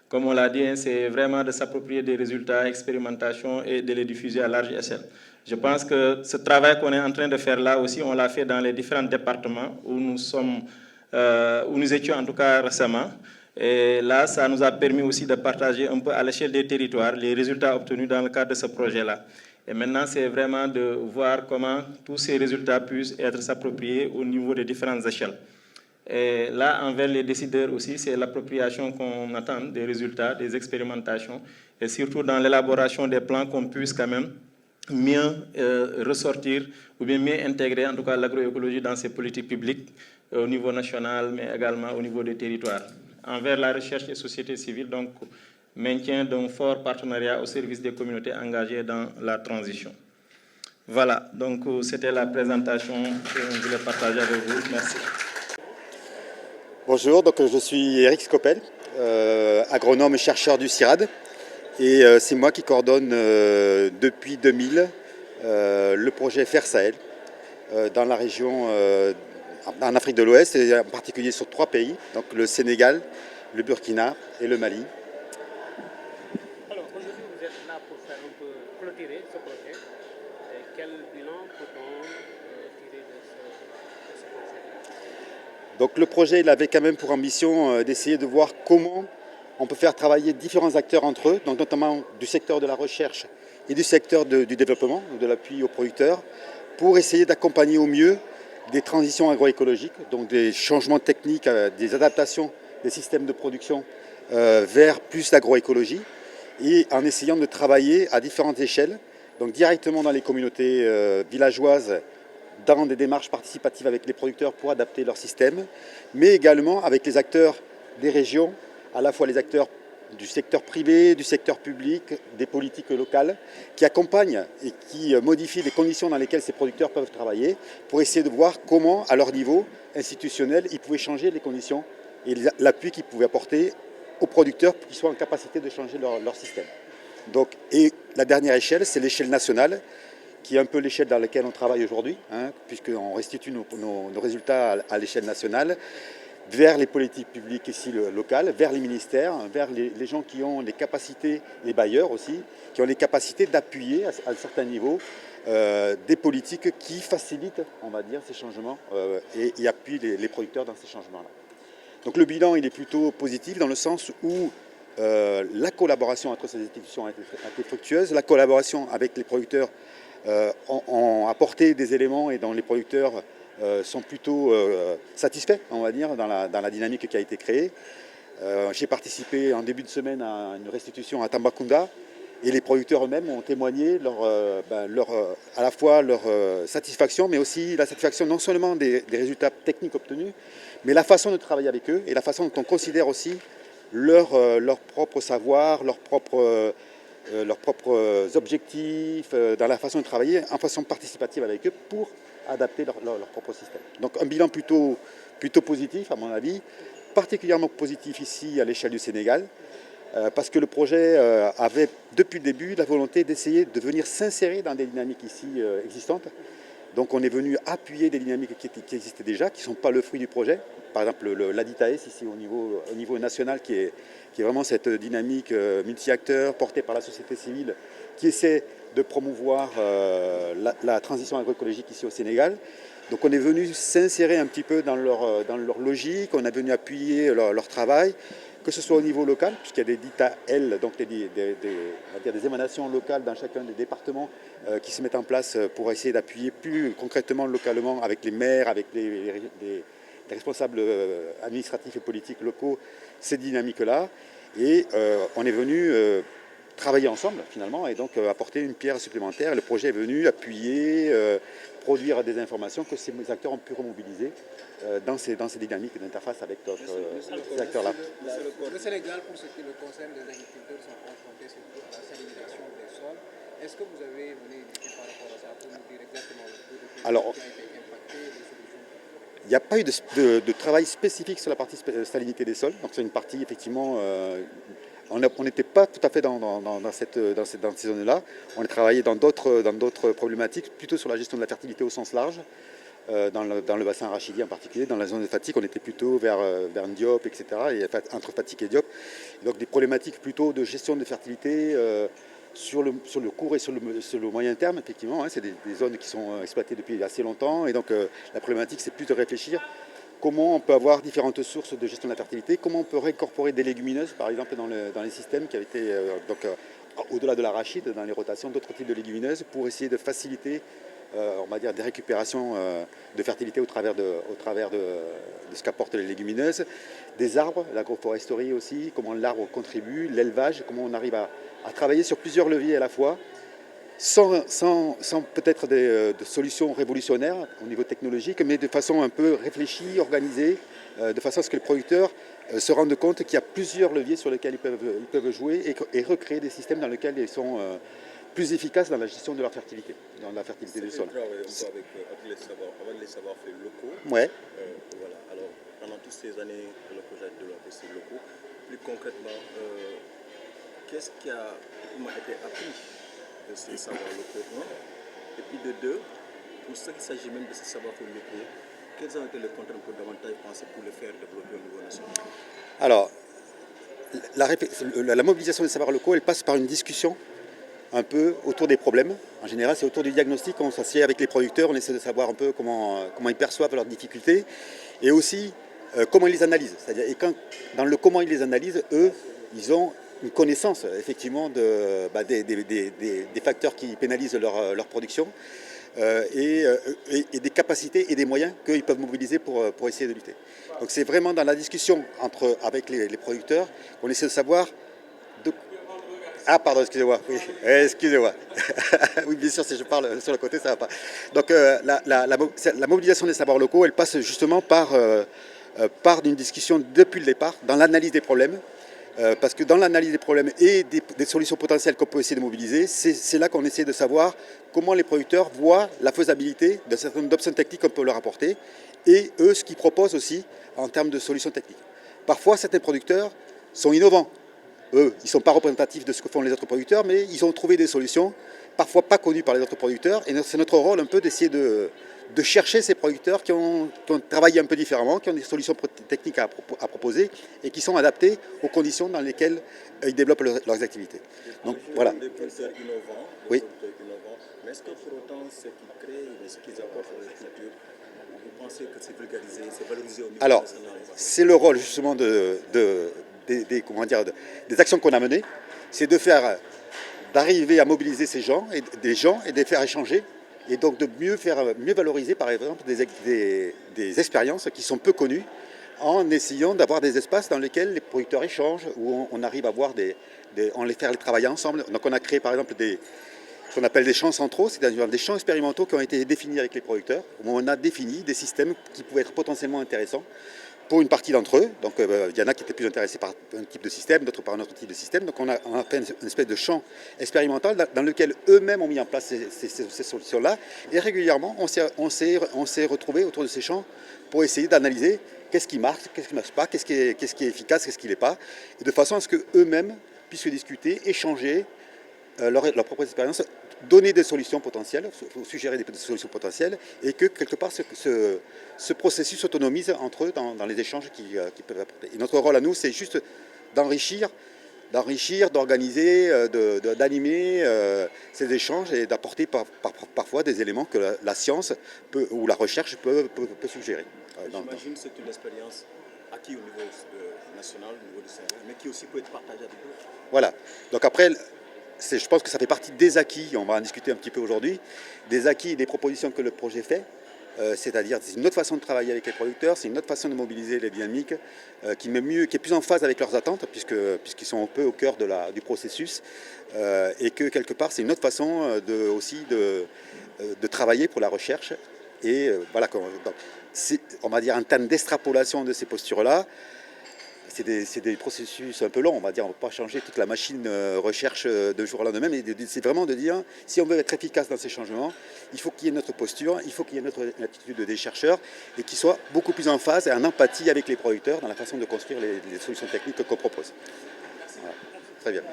comme on l'a dit, c'est vraiment de s'approprier des résultats, expérimentations et de les diffuser à large échelle. Je pense que ce travail qu'on est en train de faire là aussi, on l'a fait dans les différents départements où nous étions en tout cas récemment. Et là, ça nous a permis aussi de partager un peu à l'échelle des territoires les résultats obtenus dans le cadre de ce projet-là. Et maintenant, c'est vraiment de voir comment tous ces résultats puissent être s'appropriés au niveau des différentes échelles. Et là, envers les décideurs aussi, c'est l'appropriation qu'on attend des résultats, des expérimentations, et surtout dans l'élaboration des plans qu'on puisse quand même mieux ressortir ou bien mieux intégrer en tout cas l'agroécologie dans ces politiques publiques au niveau national, mais également au niveau des territoires. Envers la recherche et société civile, donc maintien d'un fort partenariat au service des communautés engagées dans la transition. Voilà, donc c'était la présentation que je voulais partager avec vous. Merci. Bonjour, donc je suis Eric Scopel, agronome et chercheur du CIRAD. Et c'est moi qui coordonne depuis 2000 le projet FER Sahel dans la région, en Afrique de l'Ouest, et en particulier sur 3 pays, donc le Sénégal, le Burkina et le Mali. Alors aujourd'hui vous êtes là pour faire un peu clôturer ce projet. Et quel bilan peut-on tirer de ce projet? Donc le projet il avait quand même pour ambition d'essayer de voir comment on peut faire travailler différents acteurs entre eux, donc notamment du secteur de la recherche et du secteur du développement, de l'appui aux producteurs, pour essayer d'accompagner au mieux des transitions agroécologiques, donc des changements techniques, des adaptations des systèmes de production vers plus l'agroécologie, et en essayant de travailler à différentes échelles, donc directement dans les communautés villageoises, dans des démarches participatives avec les producteurs pour adapter leur système, mais également avec les acteurs des régions, à la fois les acteurs du secteur privé, du secteur public, des politiques locales, qui accompagnent et qui modifient les conditions dans lesquelles ces producteurs peuvent travailler pour essayer de voir comment, à leur niveau institutionnel, ils pouvaient changer les conditions et l'appui qu'ils pouvaient apporter aux producteurs pour qu'ils soient en capacité de changer leur système. Donc, et la dernière échelle, c'est l'échelle nationale, qui est un peu l'échelle dans laquelle on travaille aujourd'hui, puisqu'on restitue nos résultats à l'échelle nationale, vers les politiques publiques ici locales, vers les ministères, vers les gens qui ont les capacités, les bailleurs aussi, qui ont les capacités d'appuyer à un certain niveau des politiques qui facilitent, on va dire, ces changements et appuient les producteurs dans ces changements-là. Donc le bilan, il est plutôt positif dans le sens où la collaboration entre ces institutions a été fructueuse, la collaboration avec les producteurs ont apporté des éléments et dont les producteurs sont plutôt satisfaits, on va dire, dans la dynamique qui a été créée. J'ai participé en début de semaine à une restitution à Tambacounda et les producteurs eux-mêmes ont témoigné à la fois leur satisfaction, mais aussi la satisfaction non seulement des résultats techniques obtenus, mais la façon de travailler avec eux et la façon dont on considère aussi leur propre savoir, leurs propres objectifs, dans la façon de travailler en façon participative avec eux pour adapter leur propre système. Donc un bilan plutôt positif à mon avis, particulièrement positif ici à l'échelle du Sénégal, parce que le projet avait depuis le début la volonté d'essayer de venir s'insérer dans des dynamiques ici existantes. Donc on est venu appuyer des dynamiques qui existaient déjà, qui ne sont pas le fruit du projet. Par exemple l'ADITAES ici au niveau national qui est vraiment cette dynamique multi-acteurs portée par la société civile qui essaie de promouvoir la transition agroécologique ici au Sénégal. Donc on est venu s'insérer un petit peu dans leur logique, on est venu appuyer leur travail, que ce soit au niveau local, puisqu'il y a des DITA-L, donc on va dire des émanations locales dans chacun des départements qui se mettent en place pour essayer d'appuyer plus concrètement, localement, avec les maires, avec les responsables administratifs et politiques locaux, ces dynamiques-là. Et on est venu travailler ensemble finalement et donc apporter une pierre supplémentaire. Le projet est venu appuyer, produire des informations que ces acteurs ont pu remobiliser dans ces dynamiques d'interface avec ces acteurs-là. Le Sénégal, pour ce qui le concerne, les agriculteurs sont confrontés surtout à la salinisation des sols. Est-ce que vous avez mené une étude par rapport à ça pour nous dire exactement le taux de qui a été impacté, les solutions? Il n'y a pas eu de travail spécifique sur la partie salinité des sols. Donc c'est une partie effectivement. On n'était pas tout à fait dans ces zones-là. On a travaillé dans d'autres problématiques, plutôt sur la gestion de la fertilité au sens large, dans le bassin arachidien en particulier. Dans la zone de Fatick, on était plutôt vers Ndiop, etc., et entre Fatick et Diop. Donc des problématiques plutôt de gestion de fertilité sur le court et sur le moyen terme, effectivement. Hein, c'est des zones qui sont exploitées depuis assez longtemps. Et donc la problématique, c'est plus de réfléchir comment on peut avoir différentes sources de gestion de la fertilité, comment on peut réincorporer des légumineuses, par exemple, dans les systèmes qui avaient été, au-delà de l'arachide, dans les rotations, d'autres types de légumineuses, pour essayer de faciliter, on va dire, des récupérations de fertilité au travers de ce qu'apportent les légumineuses. Des arbres, l'agroforesterie aussi, comment l'arbre contribue, l'élevage, comment on arrive à travailler sur plusieurs leviers à la fois, sans peut-être de solutions révolutionnaires au niveau technologique, mais de façon un peu réfléchie, organisée, de façon à ce que les producteurs se rendent compte qu'il y a plusieurs leviers sur lesquels ils peuvent jouer et recréer des systèmes dans lesquels ils sont plus efficaces dans la gestion de leur fertilité, dans la fertilité du sol. Avec les savoir-faire locaux. Ouais. Voilà. Alors, pendant toutes ces années que le projet a développé ces locaux, plus concrètement, qu'est-ce qui a été appris de ces savoirs locaux, et puis de deux, pour ce qui s'agit même de ces savoir-faire locaux, quelles ont été les contraintes pour davantage penser pour les faire développer au niveau national? Alors, la mobilisation des savoirs locaux, elle passe par une discussion un peu autour des problèmes. En général, c'est autour du diagnostic, on s'assied avec les producteurs, on essaie de savoir un peu comment ils perçoivent leurs difficultés, et aussi comment ils les analysent. C'est-à-dire, dans le comment ils les analysent, eux, ils ont une connaissance effectivement des facteurs qui pénalisent leur production et des capacités et des moyens qu'ils peuvent mobiliser pour essayer de lutter. Donc c'est vraiment dans la discussion avec les producteurs qu'on essaie de savoir Ah pardon, excusez-moi, oui, excusez-moi. Oui, bien sûr, si je parle sur le côté, ça ne va pas. Donc la mobilisation des savoirs locaux, elle passe justement par une discussion depuis le départ, dans l'analyse des problèmes. Parce que dans l'analyse des problèmes et des solutions potentielles qu'on peut essayer de mobiliser, c'est là qu'on essaie de savoir comment les producteurs voient la faisabilité d'un certain nombre d'options techniques qu'on peut leur apporter et eux, ce qu'ils proposent aussi en termes de solutions techniques. Parfois, certains producteurs sont innovants. Eux, ils ne sont pas représentatifs de ce que font les autres producteurs, mais ils ont trouvé des solutions, parfois pas connues par les autres producteurs. Et c'est notre rôle un peu d'essayer de chercher ces producteurs qui ont travaillé un peu différemment, qui ont des solutions techniques à proposer et qui sont adaptés aux conditions dans lesquelles ils développent leurs activités. Donc voilà. Des producteurs innovants, oui. Mais est-ce que pour autant ce qu'ils créent, ce qu'ils apportent à l'agriculture, vous pensez que c'est vulgarisé, c'est valorisé au niveau national? Alors, c'est le rôle justement des actions qu'on a menées, c'est d'arriver à mobiliser des gens et de les faire échanger. Et donc de mieux valoriser par exemple des expériences qui sont peu connues en essayant d'avoir des espaces dans lesquels les producteurs échangent, où on arrive à voir on les faire travailler ensemble. Donc on a créé par exemple ce qu'on appelle des champs centraux, c'est-à-dire des champs expérimentaux qui ont été définis avec les producteurs, où on a défini des systèmes qui pouvaient être potentiellement intéressants pour une partie d'entre eux. Donc il y en a qui étaient plus intéressés par un type de système, d'autres par un autre type de système. Donc on a fait une espèce de champ expérimental dans lequel eux-mêmes ont mis en place ces solutions-là. Et régulièrement, on s'est retrouvés autour de ces champs pour essayer d'analyser qu'est-ce qui marche, qu'est-ce qui ne marche pas, qu'est-ce qui est efficace, qu'est-ce qui n'est pas. Et de façon à ce qu'eux-mêmes puissent discuter, échanger leur propre expérience, donner des solutions potentielles, suggérer des solutions potentielles, et que quelque part ce processus s'autonomise entre eux dans les échanges qu'ils peuvent apporter. Et notre rôle à nous, c'est juste d'enrichir d'enrichir, d'organiser, d'animer ces échanges et d'apporter parfois des éléments que la science ou la recherche peut suggérer. J'imagine que c'est une expérience acquise au niveau national, au niveau du Sénégal, mais qui aussi peut être partagée avec d'autres. Voilà. Donc après, je pense que ça fait partie des acquis, on va en discuter un petit peu aujourd'hui, des acquis et des propositions que le projet fait. C'est-à-dire c'est une autre façon de travailler avec les producteurs, c'est une autre façon de mobiliser les dynamiques qui est plus en phase avec leurs attentes puisqu'ils sont un peu au cœur du processus et que quelque part c'est une autre façon de travailler pour la recherche et voilà, on va dire en termes d'extrapolation de ces postures-là. C'est des processus un peu longs, on va dire, on ne va pas changer toute la machine recherche de jour au lendemain, mais c'est vraiment de dire, si on veut être efficace dans ces changements, il faut qu'il y ait notre posture, il faut qu'il y ait notre attitude des chercheurs, et qu'ils soient beaucoup plus en phase et en empathie avec les producteurs dans la façon de construire les solutions techniques qu'on propose. Voilà. Très bien.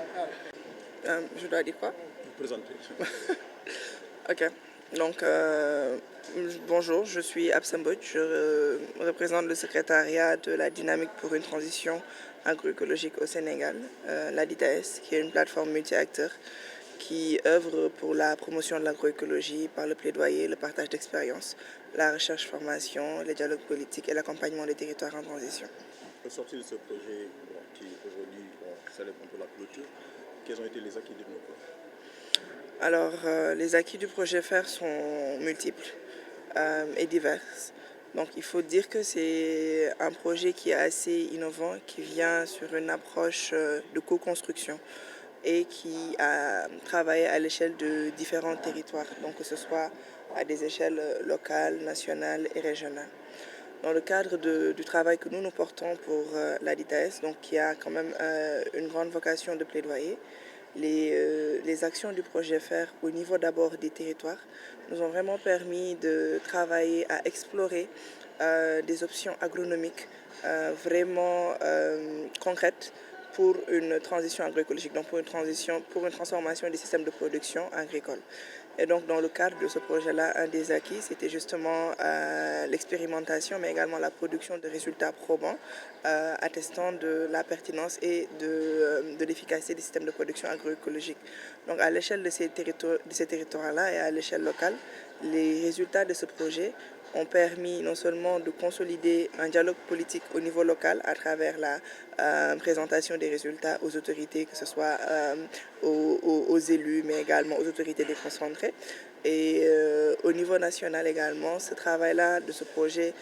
Je dois dire quoi? Vous présentez. Ok. Donc, bonjour, je suis Absambot, je représente le secrétariat de la dynamique pour une transition agroécologique au Sénégal, la DITAES, qui est une plateforme multi-acteurs qui œuvre pour la promotion de l'agroécologie par le plaidoyer, le partage d'expériences, la recherche-formation, les dialogues politiques et l'accompagnement des territoires en transition. Au sortir de ce projet qui aujourd'hui célèbre un peu la clôture, quels ont été les acquis de nos projets? Alors, les acquis du projet FAIR sont multiples et divers. Donc, il faut dire que c'est un projet qui est assez innovant, qui vient sur une approche de co-construction et qui a travaillé à l'échelle de différents territoires, donc que ce soit à des échelles locales, nationales et régionales. Dans le cadre du travail que nous portons pour la DITAES, donc qui a quand même une grande vocation de plaidoyer, les actions du projet FAIR au niveau d'abord des territoires nous ont vraiment permis de travailler à explorer des options agronomiques vraiment concrètes pour une transition agroécologique, donc pour une transformation des systèmes de production agricole. Et donc, dans le cadre de ce projet-là, un des acquis, c'était justement l'expérimentation, mais également la production de résultats probants, attestant de la pertinence et de l'efficacité des systèmes de production agroécologique. Donc, à l'échelle de ces territoires-là et à l'échelle locale, les résultats de ce projet ont permis non seulement de consolider un dialogue politique au niveau local à travers la présentation des résultats aux autorités, que ce soit aux élus, mais également aux autorités déconcentrées. Et au niveau national également, ce travail-là de ce projet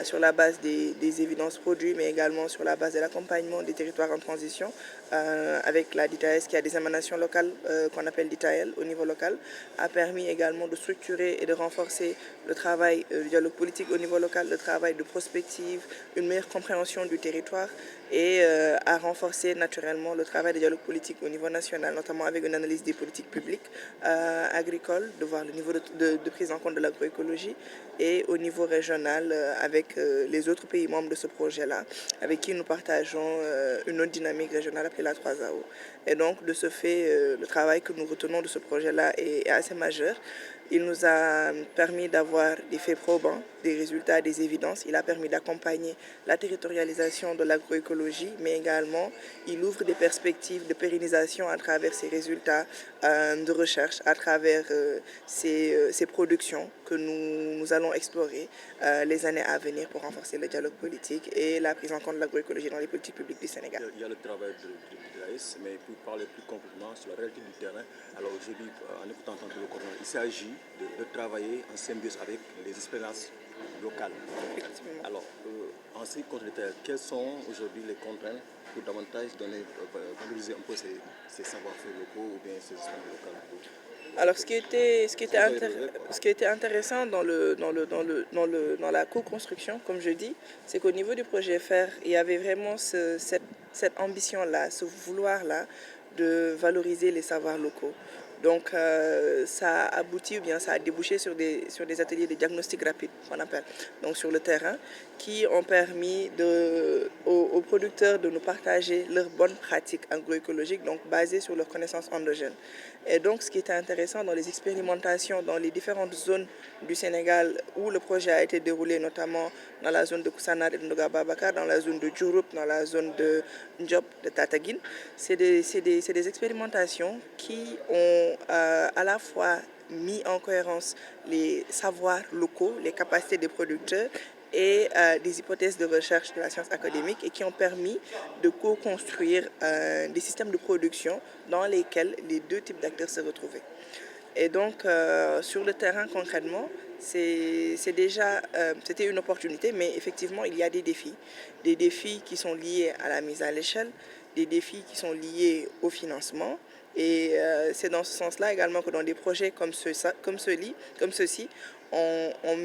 sur la base des évidences produits, mais également sur la base de l'accompagnement des territoires en transition, avec la DITAES qui a des émanations locales qu'on appelle DITAEL au niveau local, a permis également de structurer et de renforcer le travail du dialogue politique au niveau local, le travail de prospective, une meilleure compréhension du territoire et à renforcer naturellement le travail du dialogue politique au niveau national, notamment avec une analyse des politiques publiques agricoles, de voir le niveau de prise en compte de l'agroécologie, et au niveau régional avec les autres pays membres de ce projet-là, avec qui nous partageons une autre dynamique régionale appelée la 3AO. Et donc, de ce fait, le travail que nous retenons de ce projet-là est assez majeur. Il nous a permis d'avoir des faits probants, des résultats, des évidences. Il a permis d'accompagner la territorialisation de l'agroécologie, mais également il ouvre des perspectives de pérennisation à travers ces résultats de recherche, à travers ces productions que nous allons explorer les années à venir pour renforcer le dialogue politique et la prise en compte de l'agroécologie dans les politiques publiques du Sénégal. Il y a le travail de l'AS, mais pour parler plus concrètement sur la réalité du terrain, alors aujourd'hui, en écoutant le coordonnateur, il s'agit de travailler en symbiose avec les expériences locales. Effectivement. Alors, en ce qui concerne le terrain, quelles sont aujourd'hui les contraintes pour davantage valoriser un peu ces savoir-faire locaux ou bien ces expériences locales? Alors, ce qui était intéressant dans la co-construction, comme je dis, c'est qu'au niveau du projet FAIR, il y avait vraiment cette ambition-là, ce vouloir-là de valoriser les savoirs locaux. Donc, ça a abouti ou bien ça a débouché sur des ateliers de diagnostic rapide, qu'on appelle, donc sur le terrain, qui ont permis aux producteurs de nous partager leurs bonnes pratiques agroécologiques, donc basées sur leurs connaissances endogènes. Et donc, ce qui était intéressant dans les expérimentations dans les différentes zones du Sénégal où le projet a été déroulé, notamment dans la zone de Koussanar et de Ndogababakar, dans la zone de Djouroup, dans la zone de Ndiop, de Tataguine, c'est des expérimentations qui ont à la fois mis en cohérence les savoirs locaux, les capacités des producteurs et des hypothèses de recherche de la science académique et qui ont permis de co-construire des systèmes de production dans lesquels les deux types d'acteurs se retrouvaient. Et donc, sur le terrain, concrètement, c'était une opportunité, mais effectivement, il y a des défis qui sont liés à la mise à l'échelle, des défis qui sont liés au financement. Et c'est dans ce sens-là également que dans des projets comme ceci, on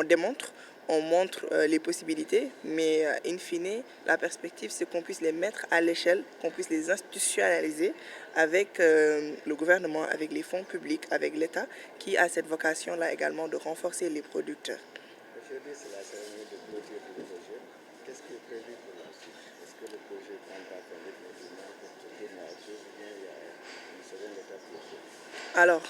démontre, on montre les possibilités, mais in fine, la perspective, c'est qu'on puisse les mettre à l'échelle, qu'on puisse les institutionnaliser avec le gouvernement, avec les fonds publics, avec l'État, qui a cette vocation-là également de renforcer les producteurs. Aujourd'hui, c'est la cérémonie de clôture du projet. Qu'est-ce qui est prévu pour la suite? Est-ce que le projet prendra définitivement pour tourner à tout ou bien il y a une seconde étape? Alors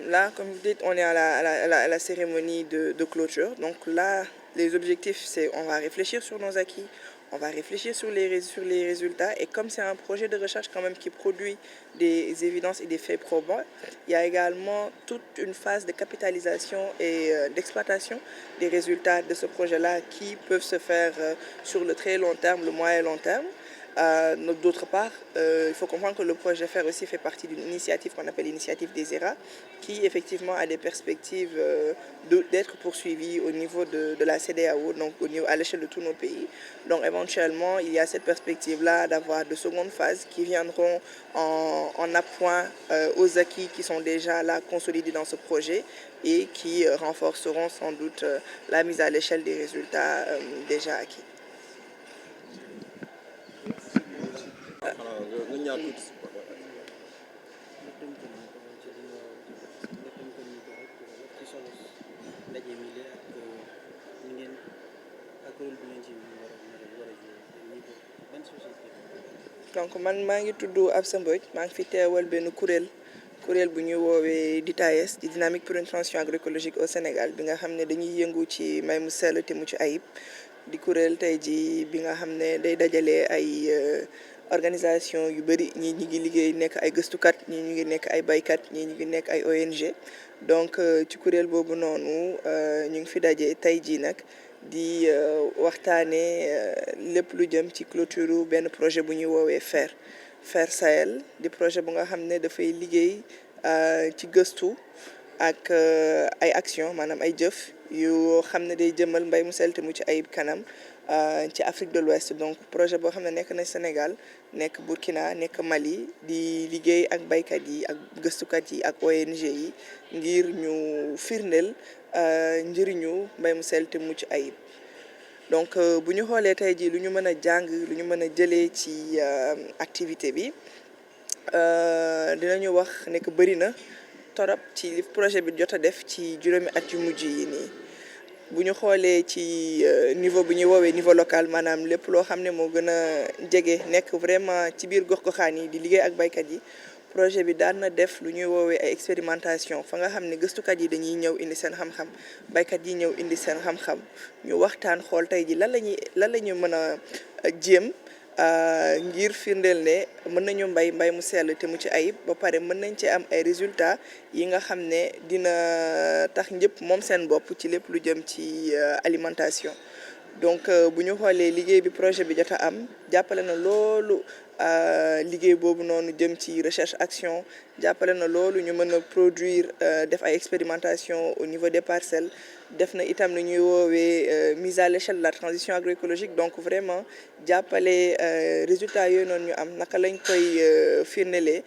là, comme vous dites, on est à la cérémonie de clôture. Donc là, les objectifs, c'est on va réfléchir sur nos acquis, on va réfléchir sur les résultats. Et comme c'est un projet de recherche quand même qui produit des évidences et des faits probants, il y a également toute une phase de capitalisation et d'exploitation des résultats de ce projet-là qui peuvent se faire sur le très long terme, le moyen et long terme. D'autre part, il faut comprendre que le projet FAIRE aussi fait partie d'une initiative qu'on appelle l'initiative des ERA, qui effectivement a des perspectives d'être poursuivie au niveau de la CEDEAO, donc à l'échelle de tous nos pays. Donc éventuellement, il y a cette perspective-là d'avoir de secondes phases qui viendront en appoint aux acquis qui sont déjà là consolidés dans ce projet et qui renforceront sans doute la mise à l'échelle des résultats déjà acquis. Donc man maa ngi tudd Absa Mbodj maa ngi fi teewal benn kuréel bu ñuy woowee DITAES di dynamique pour une transition agroécologique au Sénégal bi nga xam ne dañuy yëngu ci mbay mu sell te mucc ayib di kuréel tey ji bi nga xam ne day dajale ay organisation yu bëri ñii ñu ngi liggéey nekk ay gëstukat ñii ñu ngi nekk ay baykat ñii ñu ngi nekk ay ONG donc ci kuréel boobu noonu ñu ngi fi daje tey jii nag di waxtaanee lépp lu jëm ci clôture benn projet bu ñuy woowee FAIRE Sahel di projet bu nga xam ne dafay liggéey ci gëstu ak ay action maanaam ay jëf yu xam ne day jëmal mbay mu sell te mucc ayib kanam ci Afrique de l'Ouest. Donc projet boo xam ne nekk na Sénégal nekk Burkina nekk Mali di liggéey ak baykat yi ak gëstukat yi ak ONG yi ngir ñu firndeel njëriñu mbay mu sell te mucc ayib. Donc bu ñu xoolee tey jii lu ñu mën a jàng lu ñu mën a jëlee ci activité bi dinañu wax ne que bëri na torop ci li projet bi jot a def ci juróomi at yu mujj yi nii. Bu ñu xoolee ci niveau bu ñuy woowee niveau local maanaam lépp loo xam ne moo gën a jege nekk vraiment ci biir gox-goxaan yi di liggéey ak baykat yi projet bi daan na def lu ñuy woowee ay expérimentation fa nga xam ne gëstukat yi dañuy ñëw indi seen xam-xam baykat yi ñëw indi seen xam-xam ñu waxtaan xool tey ji lan la ñu mën a jéem ngir firndeel ne mën nañu mbay mu sell te mu ci ayib ba pare mën nañ ci am ay résultats yi nga xam ne dina tax ñëpp moom seen bopp ci lépp lu jëm ci alimentation. Donc bu ñu xoolee liggéey bi projet bi jot a am jàppale na loolu liggéey boobu noonu jëm ci recherche action jàppale na loolu ñu mën a produire def ay expérimentation au niveau des parcelles def na itam lu ñuy woowee mise à l'échelle de la transition agroécologique. Donc vraiment jàppale résultats yooyu noonu ñu am naka lañ koy firndelee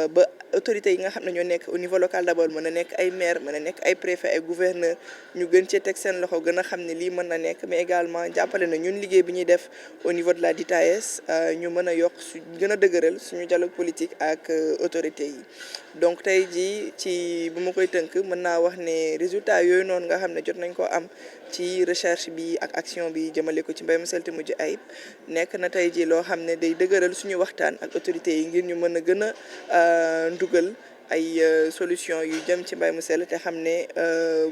ba autorités yi nga xam ne ñoo nekk au niveau local d'abord mën a nekk ay maire mën a nekk ay préfet ay gouverneur ñu gën cee teg seen loxo gën a xam ne lii mën na nekk mais également jàppale na ñun liggéey bi ñuy def au niveau de la DITAES ñu mën a yokk su gën a dëgëral suñu dialogue politique ak autorités yi. Donc tey jii ci bu ma koy tënk mën naa wax ne résultats yooyu noonu nga xam ne ne jot nañ ko am ci recherche bi ak action bi jëmale ko ci mbay mu sell te mujj ayib nekk na tey ji loo xam ne day dëgëral suñu waxtaan ak autorités yi ngir ñu mën a gën a ndugal ay solution yu jëm ci mbay mu sell te xam ne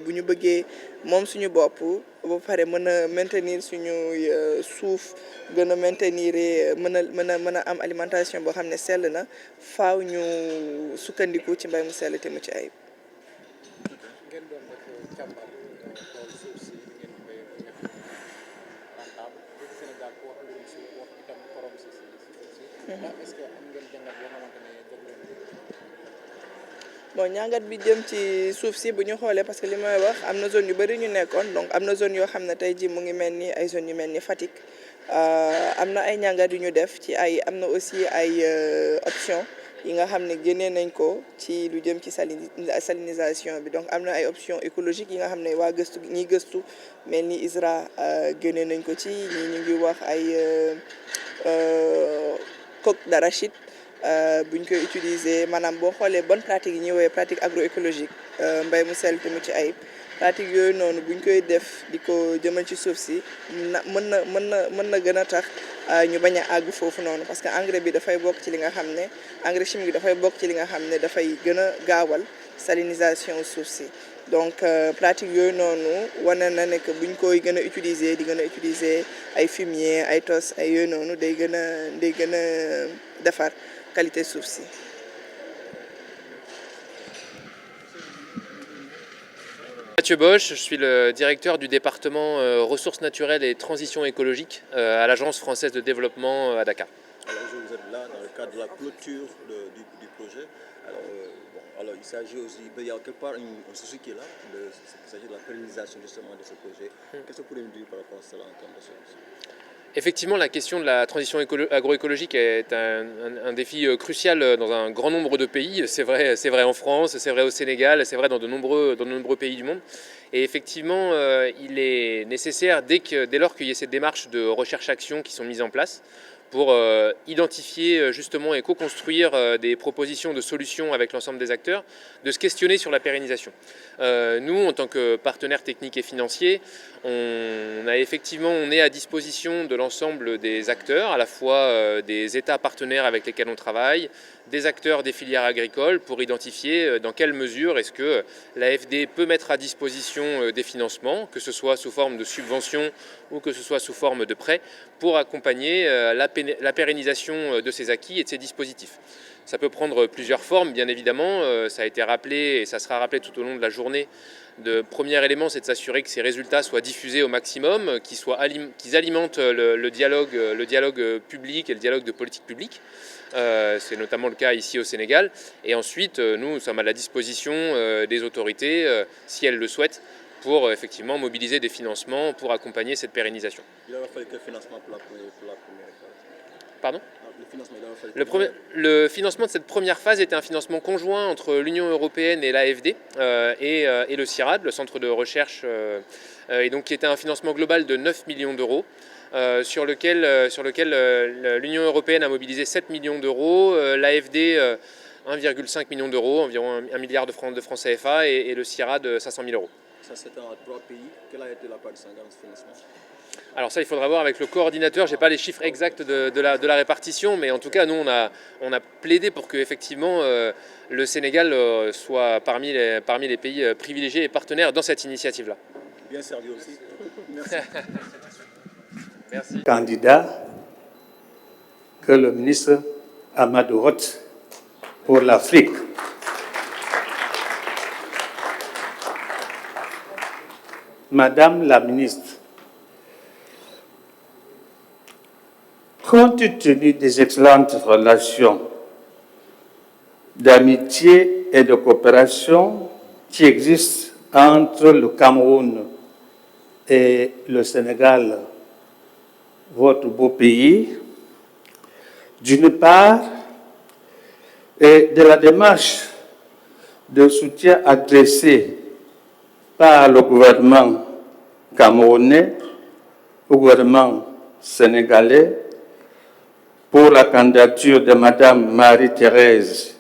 bu ñu bëggee moom suñu bopp ba pare mën a maintenir suñu suuf gën a maintenir mën a am alimentation boo xam ne sell na faaw ñu sukkandiku ci mbay mu sell te mu ci ayib. ngeen doon def càmbar xool suuf si ngeen koy rentable Sénégal ku wax mbirum suuf wax itam xorom si ndax est-ce que am ngeen jàngat yoo xamante ne jóg leen bon ñàngat bi jëm ci suuf si bu ñu xoolee parce que li may wax am na zone yu bëri ñu nekkoon donc am na zone yoo xam ne tey ji mu ngi mel ni ay zone yu mel ni Fatick am na ay ñàngat yu ñu def ci ay am na aussi ay option yi nga xam ne génnee nañ ko ci lu jëm ci salinisation bi donc am na ay option écologique yi nga xam ne waa gëstu ñiy gëstu mel ni ISRA génnee nañ ko ci ñi ñu ngi wax ay coque d'arachide buñ koy utiliser maanaam boo xoolee bonne pratique yi ñuy woowee pratique agroécologique mbay mu sell te mu ci ayib pratique yooyu noonu buñ koy def di ko jëmal ci suuf si mën na gën a tax ñu bañ a àgg foofu noonu parce que engrais bi dafay bokk ci li nga xam ne engrais chimique bi dafay bokk ci li nga xam ne dafay gën a gaawal salinisation suuf si donc pratique yooyu noonu wane na ne que buñ koy gën a utiliser di gën a utiliser ay fumier ay tos ay yooyu noonu day gën a defar qualité suuf si. Mathieu Bosch, je suis le directeur du département ressources naturelles et transition écologique à l'Agence française de développement à Dakar. Alors vous êtes là dans le cadre de la clôture du projet. Alors il s'agit aussi, il y a quelque part un souci qui est là, il s'agit de la pérennisation justement de ce projet. Qu'est-ce que vous pouvez nous dire par rapport à cela en termes de solution? Effectivement, la question de la transition agroécologique est un défi crucial dans un grand nombre de pays. C'est vrai en France, c'est vrai au Sénégal, c'est vrai dans de nombreux pays du monde. Et effectivement, il est nécessaire, dès lors qu'il y a cette démarche de recherche-action qui sont mises en place, pour identifier justement et co-construire des propositions de solutions avec l'ensemble des acteurs, de se questionner sur la pérennisation. Nous, en tant que partenaires techniques et financiers, on est à disposition de l'ensemble des acteurs, à la fois des États partenaires avec lesquels on travaille, des acteurs des filières agricoles, pour identifier dans quelle mesure est-ce que l'AFD peut mettre à disposition des financements, que ce soit sous forme de subventions ou que ce soit sous forme de prêts, pour accompagner la pérennisation de ces acquis et de ces dispositifs. Ça peut prendre plusieurs formes, bien évidemment. Ça a été rappelé et ça sera rappelé tout au long de la journée. Le premier élément, c'est de s'assurer que ces résultats soient diffusés au maximum, qu'ils alimentent le dialogue public et le dialogue de politique publique. C'est notamment le cas ici au Sénégal. Et ensuite, nous sommes à la disposition des autorités, si elles le souhaitent, pour effectivement mobiliser des financements pour accompagner cette pérennisation. Il aura fallu quel financement pour la première phase? Pardon? Le financement, le financement de cette première phase était un financement conjoint entre l'Union européenne et l'AFD et le CIRAD, le centre de recherche, et donc qui était un financement global de 9 millions d'euros. Sur lequel l'Union européenne a mobilisé 7 millions d'euros, l'AFD 1,5 million d'euros, environ 1 milliard de francs CFA, et le CIRAD 500 000 euros. Ça c'était en 3 pays. Quelle a été la part de Sénégal dans ce financement? Alors ça, il faudra voir avec le coordinateur. Je n'ai pas les chiffres exacts de la répartition, mais en tout cas, nous, on a plaidé pour que effectivement le Sénégal soit parmi les pays privilégiés et partenaires dans cette initiative-là. Bien servi aussi. Merci. Merci. Candidat que le ministre Amadou Hott pour l'Afrique. Madame la ministre, compte tenu des excellentes relations d'amitié et de coopération qui existent entre le Cameroun et le Sénégal, votre beau pays, d'une part, et de la démarche de soutien adressée par le gouvernement camerounais au gouvernement sénégalais pour la candidature de Madame Marie-Thérèse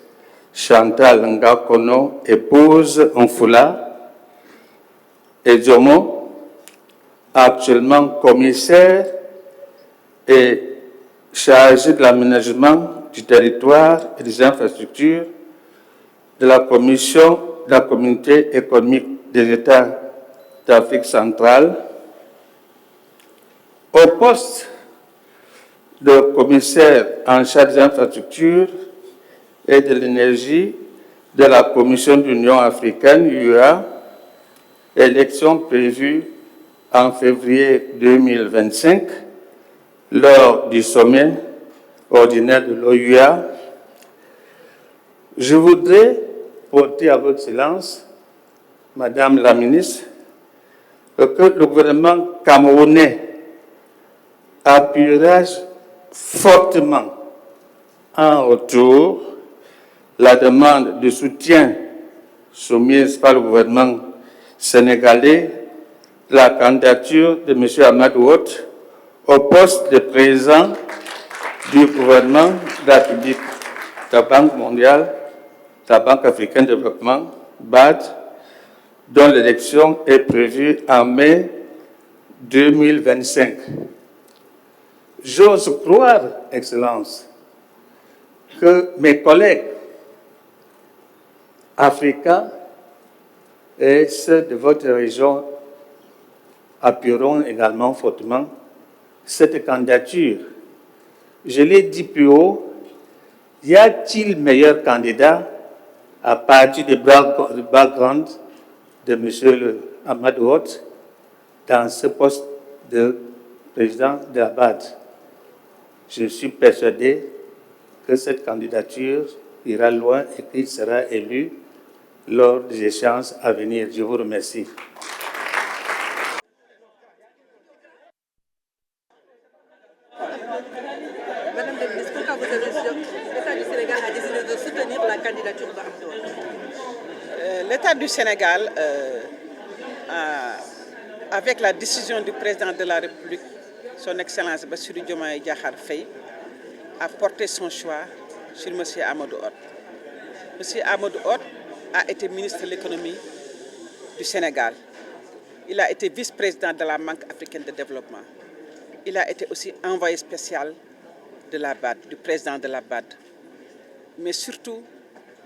Chantal Ngakono, épouse Nfoula, Edjomo, actuellement commissaire et chargé de l'aménagement du territoire et des infrastructures de la Commission de la Communauté économique des États d'Afrique centrale, au poste de commissaire en charge des infrastructures et de l'énergie de la Commission de l'Union africaine, UA, élection prévue en février 2025 lors du sommet ordinaire de l'OUA. Je voudrais porter à votre silence, Madame la ministre, que le gouvernement camerounais appuiera fortement en retour la demande de soutien soumise par le gouvernement sénégalais, la candidature de M. Amadou Hott au poste de président du gouvernement de la République, de la Banque mondiale, de la Banque africaine de développement, BAD, dont l'élection est prévue en mai 2025. J'ose croire, Excellence, que mes collègues africains et ceux de votre région appuieront également fortement cette candidature. Je l'ai dit plus haut, y a-t-il meilleur candidat à partir du background de M. Amadou Hott dans ce poste de président de la BAD? Je suis persuadé que cette candidature ira loin et qu'il sera élu lors des échéances à venir. Je vous remercie. Madame la ministre, pourquoi vous avez dit que l'État du Sénégal a décidé de soutenir la candidature d'Amadou Hott? L'État du Sénégal, avec la décision du président de la République, son Excellence Bassirou Diomaye Diakhar Faye, a porté son choix sur M. Amadou Hott. M. Amadou Hott a été ministre de l'économie du Sénégal. Il a été vice-président de la Banque africaine de développement. Il a été aussi envoyé spécial de la BAD, du président de la BAD. Mais surtout,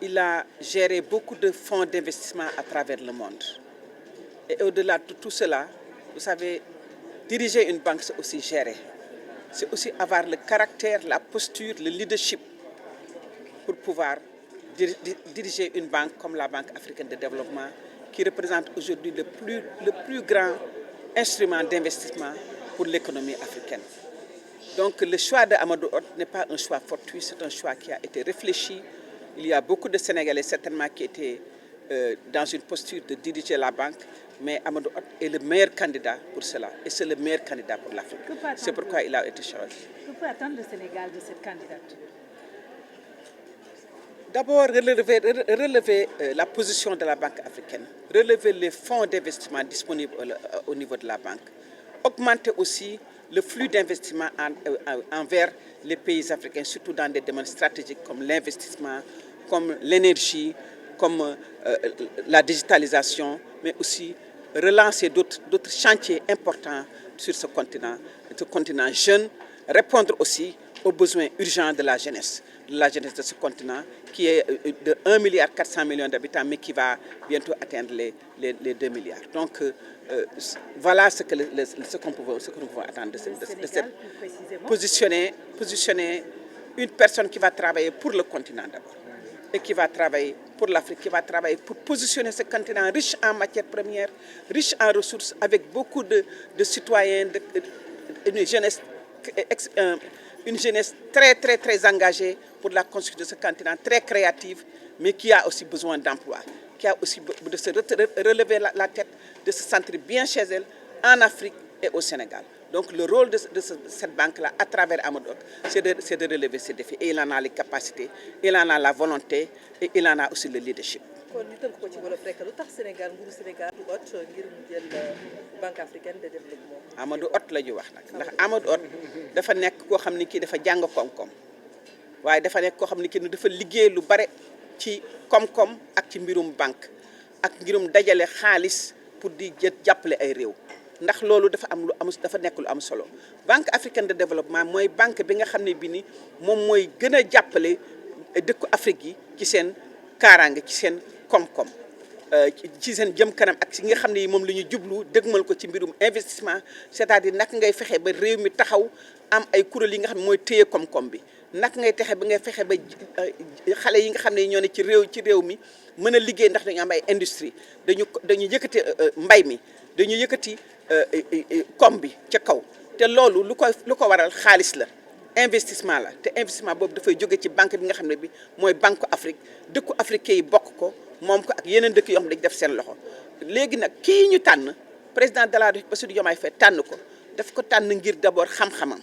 il a géré beaucoup de fonds d'investissement à travers le monde. Et au-delà de tout cela, vous savez, diriger une banque, c'est aussi gérer. C'est aussi avoir le caractère, la posture, le leadership pour pouvoir diriger une banque comme la Banque africaine de développement, qui représente aujourd'hui le plus grand instrument d'investissement pour l'économie africaine. Donc le choix d'Amadou Hott n'est pas un choix fortuit, c'est un choix qui a été réfléchi. Il y a beaucoup de Sénégalais certainement qui étaient dans une posture de diriger la banque, mais Amadou Hott est le meilleur candidat pour cela, et c'est le meilleur candidat pour l'Afrique. C'est pourquoi il a été choisi. Que peut attendre le Sénégal de cette candidature? D'abord, relever la position de la Banque africaine, relever les fonds d'investissement disponibles au niveau de la banque, augmenter aussi le flux d'investissement envers les pays africains, surtout dans des domaines stratégiques comme l'investissement, comme l'énergie, comme la digitalisation, mais aussi relancer d'autres chantiers importants sur ce continent jeune, répondre aussi aux besoins urgents de la jeunesse de ce continent, qui est de 1,4 milliard d'habitants, mais qui va bientôt atteindre les 2 milliards. Donc, voilà ce que nous pouvons attendre de cette positionner une personne qui va travailler pour le continent d'abord, et qui va travailler pour l'Afrique, qui va travailler pour positionner ce continent riche en matières premières, riche en ressources, avec beaucoup de citoyens, une jeunesse très engagée pour la construction de ce continent, très créative, mais qui a aussi besoin d'emploi, qui a aussi de se relever la tête, de se sentir bien chez elle, en Afrique et au Sénégal. Donc le rôle de cette banque-là, à travers Amadou Hott, c'est de relever ces défis. Et il en a les capacités, il en a la volonté, et il en a aussi le leadership. kon ñu tënk ko ci wolof rek lu tax Sénégal nguuru Sénégal du Hott ngir mu jël Banque africaine de développement. Amadou Hott la ñu wax nag ndax Amadou Hott dafa nekk koo xam ne kii dafa jàng koom-koom waaye dafa nekk koo xam ne kii dafa liggéey lu bare ci koom-koom ak ci mbirum banque ak mbirum dajale xaalis pour di jàppale ay réew ndax loolu dafa nekk lu am solo Banque africaine de développement mooy banque bi nga xam ne bi ni moom mooy gën a jàppale dëkku Afrique yi ci seen kaaraange ci seen koom-koom ci seen jëm kanam ak ci nga xam ne moom la ñu jublu dëgmal ko ci mbirum investissement c'est-à-dire naka ngay fexe ba réew mi taxaw am ay kuréel yi nga xam ne mooy téye koom-koom bi naka ngay fexe ba xale yi nga xam ne ñoo ne ci réew mi mën a liggéey ndax dañu am ay industrie dañu yëkkati mbay mi dañu yëkkati koom bi ca kaw te loolu lu ko waral xaalis la investissement la te investissement boobu dafay jóge ci banque bi nga xam ne bi mooy Banque Afrique dëkku africain yi bokk ko moom ko ak yeneen dëkk yoo xam ne dañu def seen loxo léegi nag kii ñu tànn président de la République Bassirou Diomaye Faye tànn ko daf ko tànn ngir d'abord xam-xamam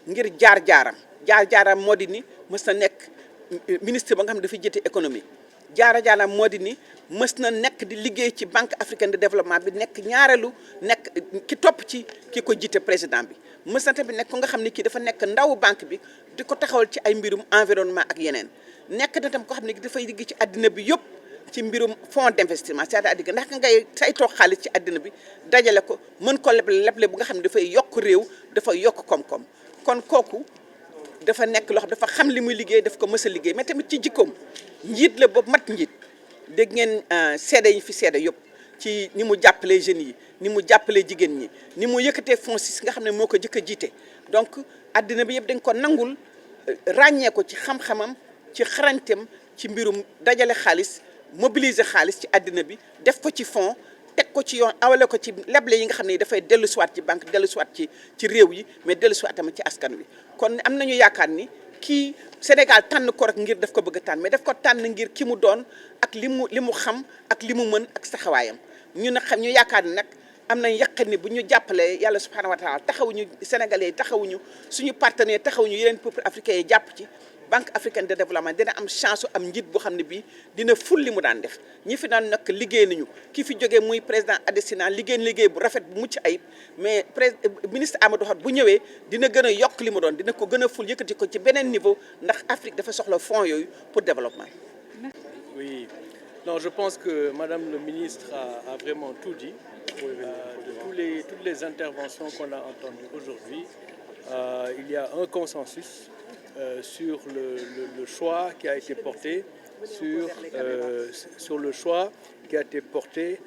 ngir jaar-jaaram moo di ni mës na nekk ministre ba nga xam ne dafay jëte économie jaar-jaaram moo di ni mës na nekk di liggéey ci Banque africaine de développement bi nekk ki topp ci ki ko jiite président bi mës na tamit nekk ko nga xam ne kii dafa nekk ndawu banque bi di ko taxawal ci ay mbirum environnement ak yeneen nekk na tam ko xam ne dafay liggéey ci àddina bi yëpp ci mbirum fonds d'investissement c'est-à-dire ndax ngay saytoo xaalis ci àddina bi dajale ko mën ko leble bu nga xam ne dafay yokk réew dafay yokk koom-koom kon kooku dafa nekk loo xam dafa xam li muy liggéey daf ko mës a liggéey mais tamit ci jikkoom njiit la boobu mat njiit dégg ngeen seede yi fi seede yëpp ci ni mu jàppalee jeunes yi ni mu jàppalee jigéen ñi ni mu yëkkatee FONSIS nga xam ne moo ko jëkk a jiite donc àddina bi yëpp dañ ko nangul ràññee ko ci xam-xamam ci xarañteem ci mbirum dajale xaalis mobiliser xaalis ci àddina bi def ko ci fonds teg ko ci yoon awale ko ci leble yi nga xam ne dafay dellu siwaat ci banque dellu siwaat ci réew yi mais dellu siwaat tamit ci askan wi kon am nañu yaakaar ni kii Sénégal tànn ko rek ngir daf ko bëgg a tànn mais daf ko tànn ngir ki mu doon ak li mu xam ak li mu mën ak taxawaayam ñu yaakaar ni nag am nañ yaqin ni bu ñu jàppalee yàlla subhanahu wa taala taxawuñu sénégalais yi taxawuñu suñu partenaire taxawuñu yeneen peuple africain yi jàpp ci Banque africaine de développement dina am chance am njiit boo xam ne bii dina ful li mu daan def ñi fi daan nag liggéey nañu ki fi jógee muy président Adesina liggéey bu rafet bu mucc ayib mais ministre Amadou Hott bu ñëwee dina gën a yokk li mu doon dina ko gën a ful yëkkati ko ci beneen niveau ndax Afrique dafa soxla fonds yooyu pour développement. Oui, non, je pense que Madame le ministre a vraiment tout dit. De toutes les interventions qu'on a entendues aujourd'hui, il y a un consensus sur le choix qui a été porté sur le choix qui a été porté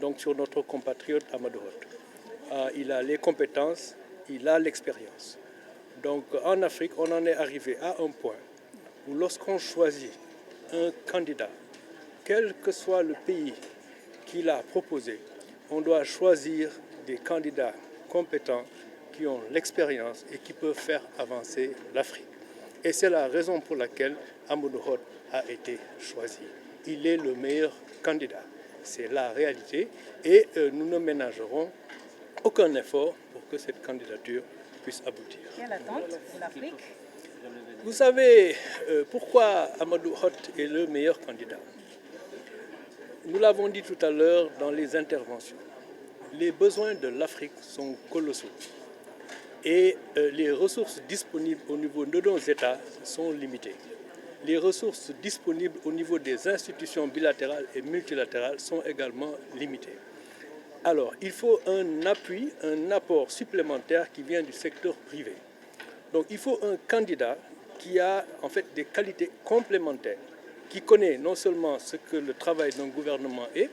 donc sur notre compatriote Amadou Hott. Il a les compétences, il a l'expérience. Donc en Afrique, on en est arrivé à un point où lorsqu'on choisit un candidat, quel que soit le pays qu'il a proposé, on doit choisir des candidats compétents qui ont l'expérience et qui peuvent faire avancer l'Afrique. Et c'est la raison pour laquelle Amadou Hott a été choisi. Il est le meilleur candidat. C'est la réalité et nous ne ménagerons aucun effort pour que cette candidature puisse aboutir. Quelle attente pour l'Afrique? Vous savez pourquoi Amadou Hott est le meilleur candidat? Nous l'avons dit tout à l'heure dans les interventions. Les besoins de l'Afrique sont colossaux. Et les ressources disponibles au niveau de nos États sont limitées. Les ressources disponibles au niveau des institutions bilatérales et multilatérales sont également limitées. Alors, il faut un appui, un apport supplémentaire qui vient du secteur privé. Donc, il faut un candidat qui a en fait des qualités complémentaires, qui connaît non seulement ce que le travail d'un gouvernement est,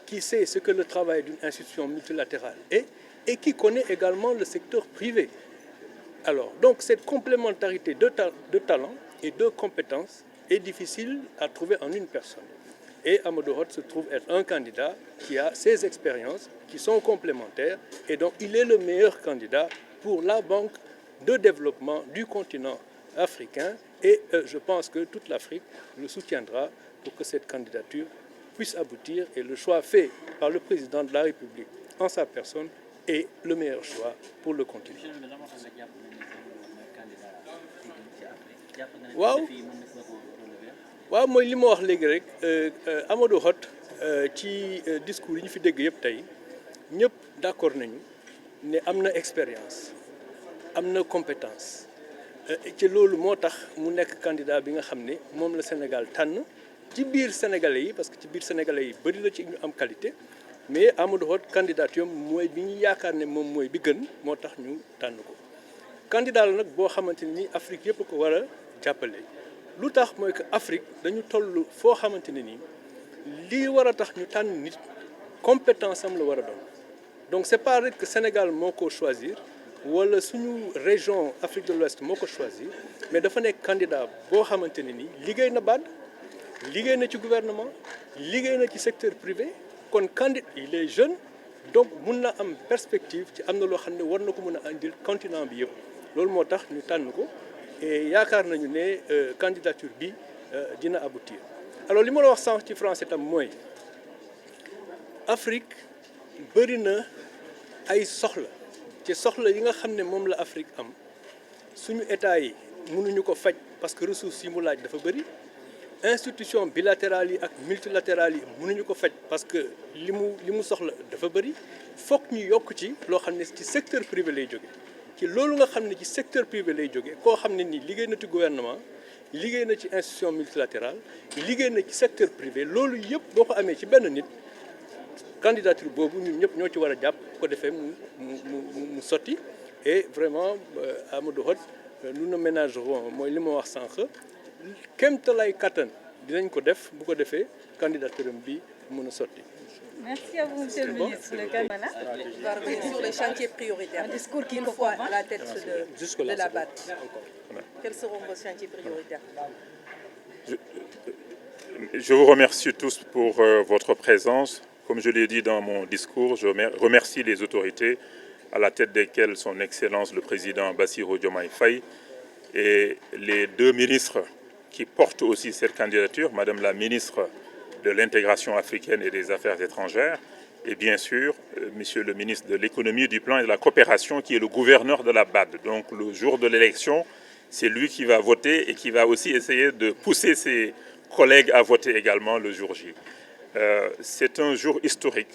qui sait ce que le travail d'une institution multilatérale est, et qui connaît également le secteur privé. Alors, donc cette complémentarité de talent et de compétences est difficile à trouver en une personne. Et Amadou Hott se trouve être un candidat qui a ces expériences qui sont complémentaires et donc il est le meilleur candidat pour la banque de développement du continent africain et je pense que toute l'Afrique le soutiendra pour que cette candidature puisse aboutir et le choix fait par le président de la République en sa personne est le meilleur choix pour le continent. waaw mooy li ma wax léegi rek Amadou Hott ci discours yi ñu fi dégg yëpp tey ñëpp d'accord nañu ne am na expérience am na compétence ci loolu moo tax mu nekk candidat bi nga xam ne moom la Sénégal tànn ci biir sénégalais yi parce que ci biir sénégalais yi bëri la ci ñu am qualité mais Amadou Hott candidature mooy bi ñu yaakaar ne moom mooy bi gën moo tax ñu tànn ko candidat la nag boo xamante ni Afrique yëpp ko war a jàppale lu tax mooy que Afrique dañu toll foo xamante ne nii lii war a tax ñu tànn nit compétence am la war a doon donc c'est pas rek que Sénégal moo ko choisir wala suñu région Afrique de l'Ouest moo ko choisir mais dafa nekk candidat boo xamante ne nii liggéey na BAD liggéey na ci gouvernement liggéey na ci secteur privé kon candidat il est jeune donc mun na am perspective ci am na loo xam ne war na ko mën a andil continent bi yëpp loolu moo tax ñu tànn ko et yaakaar nañu ne candidature bi dina aboutir alors li ma la wax sànq ci français tam mooy Afrique bëri na ay soxla ci soxla yi nga xam ne moom la Afrique am suñu état yi mënuñu ko faj parce que ressources yi mu laaj dafa bëri institution bilatérales yi ak multilatérales yi mënuñu ko faj parce que li mu soxla dafa bëri foog ñu yokk ci loo xam ne ci secteur privé lay jóge ci loolu nga xam ne ci secteur privé lay jóge koo xam ne nii liggéey na ci gouvernement liggéey na ci institution multilatérale liggéey na ci secteur privé loolu yëpp boo ko amee ci benn nit candidature boobu ñun ñëpp ñoo ci war a jàpp ko defee mu sotti et vraiment Amadou Hott nous ne ménagerons mooy li ma wax sànq kéemtalaay kattan dinañ ko def bu ko defee candidature bi mën a sotti. Merci à vous, Monsieur le ministre. Le Ghana va revenir sur les chantiers prioritaires. Un discours qu'il faut à la tête de la BAD. Quels seront vos chantiers prioritaires? Je vous remercie tous pour votre présence. Comme je l'ai dit dans mon discours, je remercie les autorités à la tête desquelles son Excellence le Président Bassirou Diomaye Faye et les deux ministres qui portent aussi cette candidature, Madame la ministre de l'intégration africaine et des affaires étrangères, et bien sûr, Monsieur le ministre de l'économie, du plan et de la coopération, qui est le gouverneur de la BAD. Donc le jour de l'élection, c'est lui qui va voter et qui va aussi essayer de pousser ses collègues à voter également le jour J. C'est un jour historique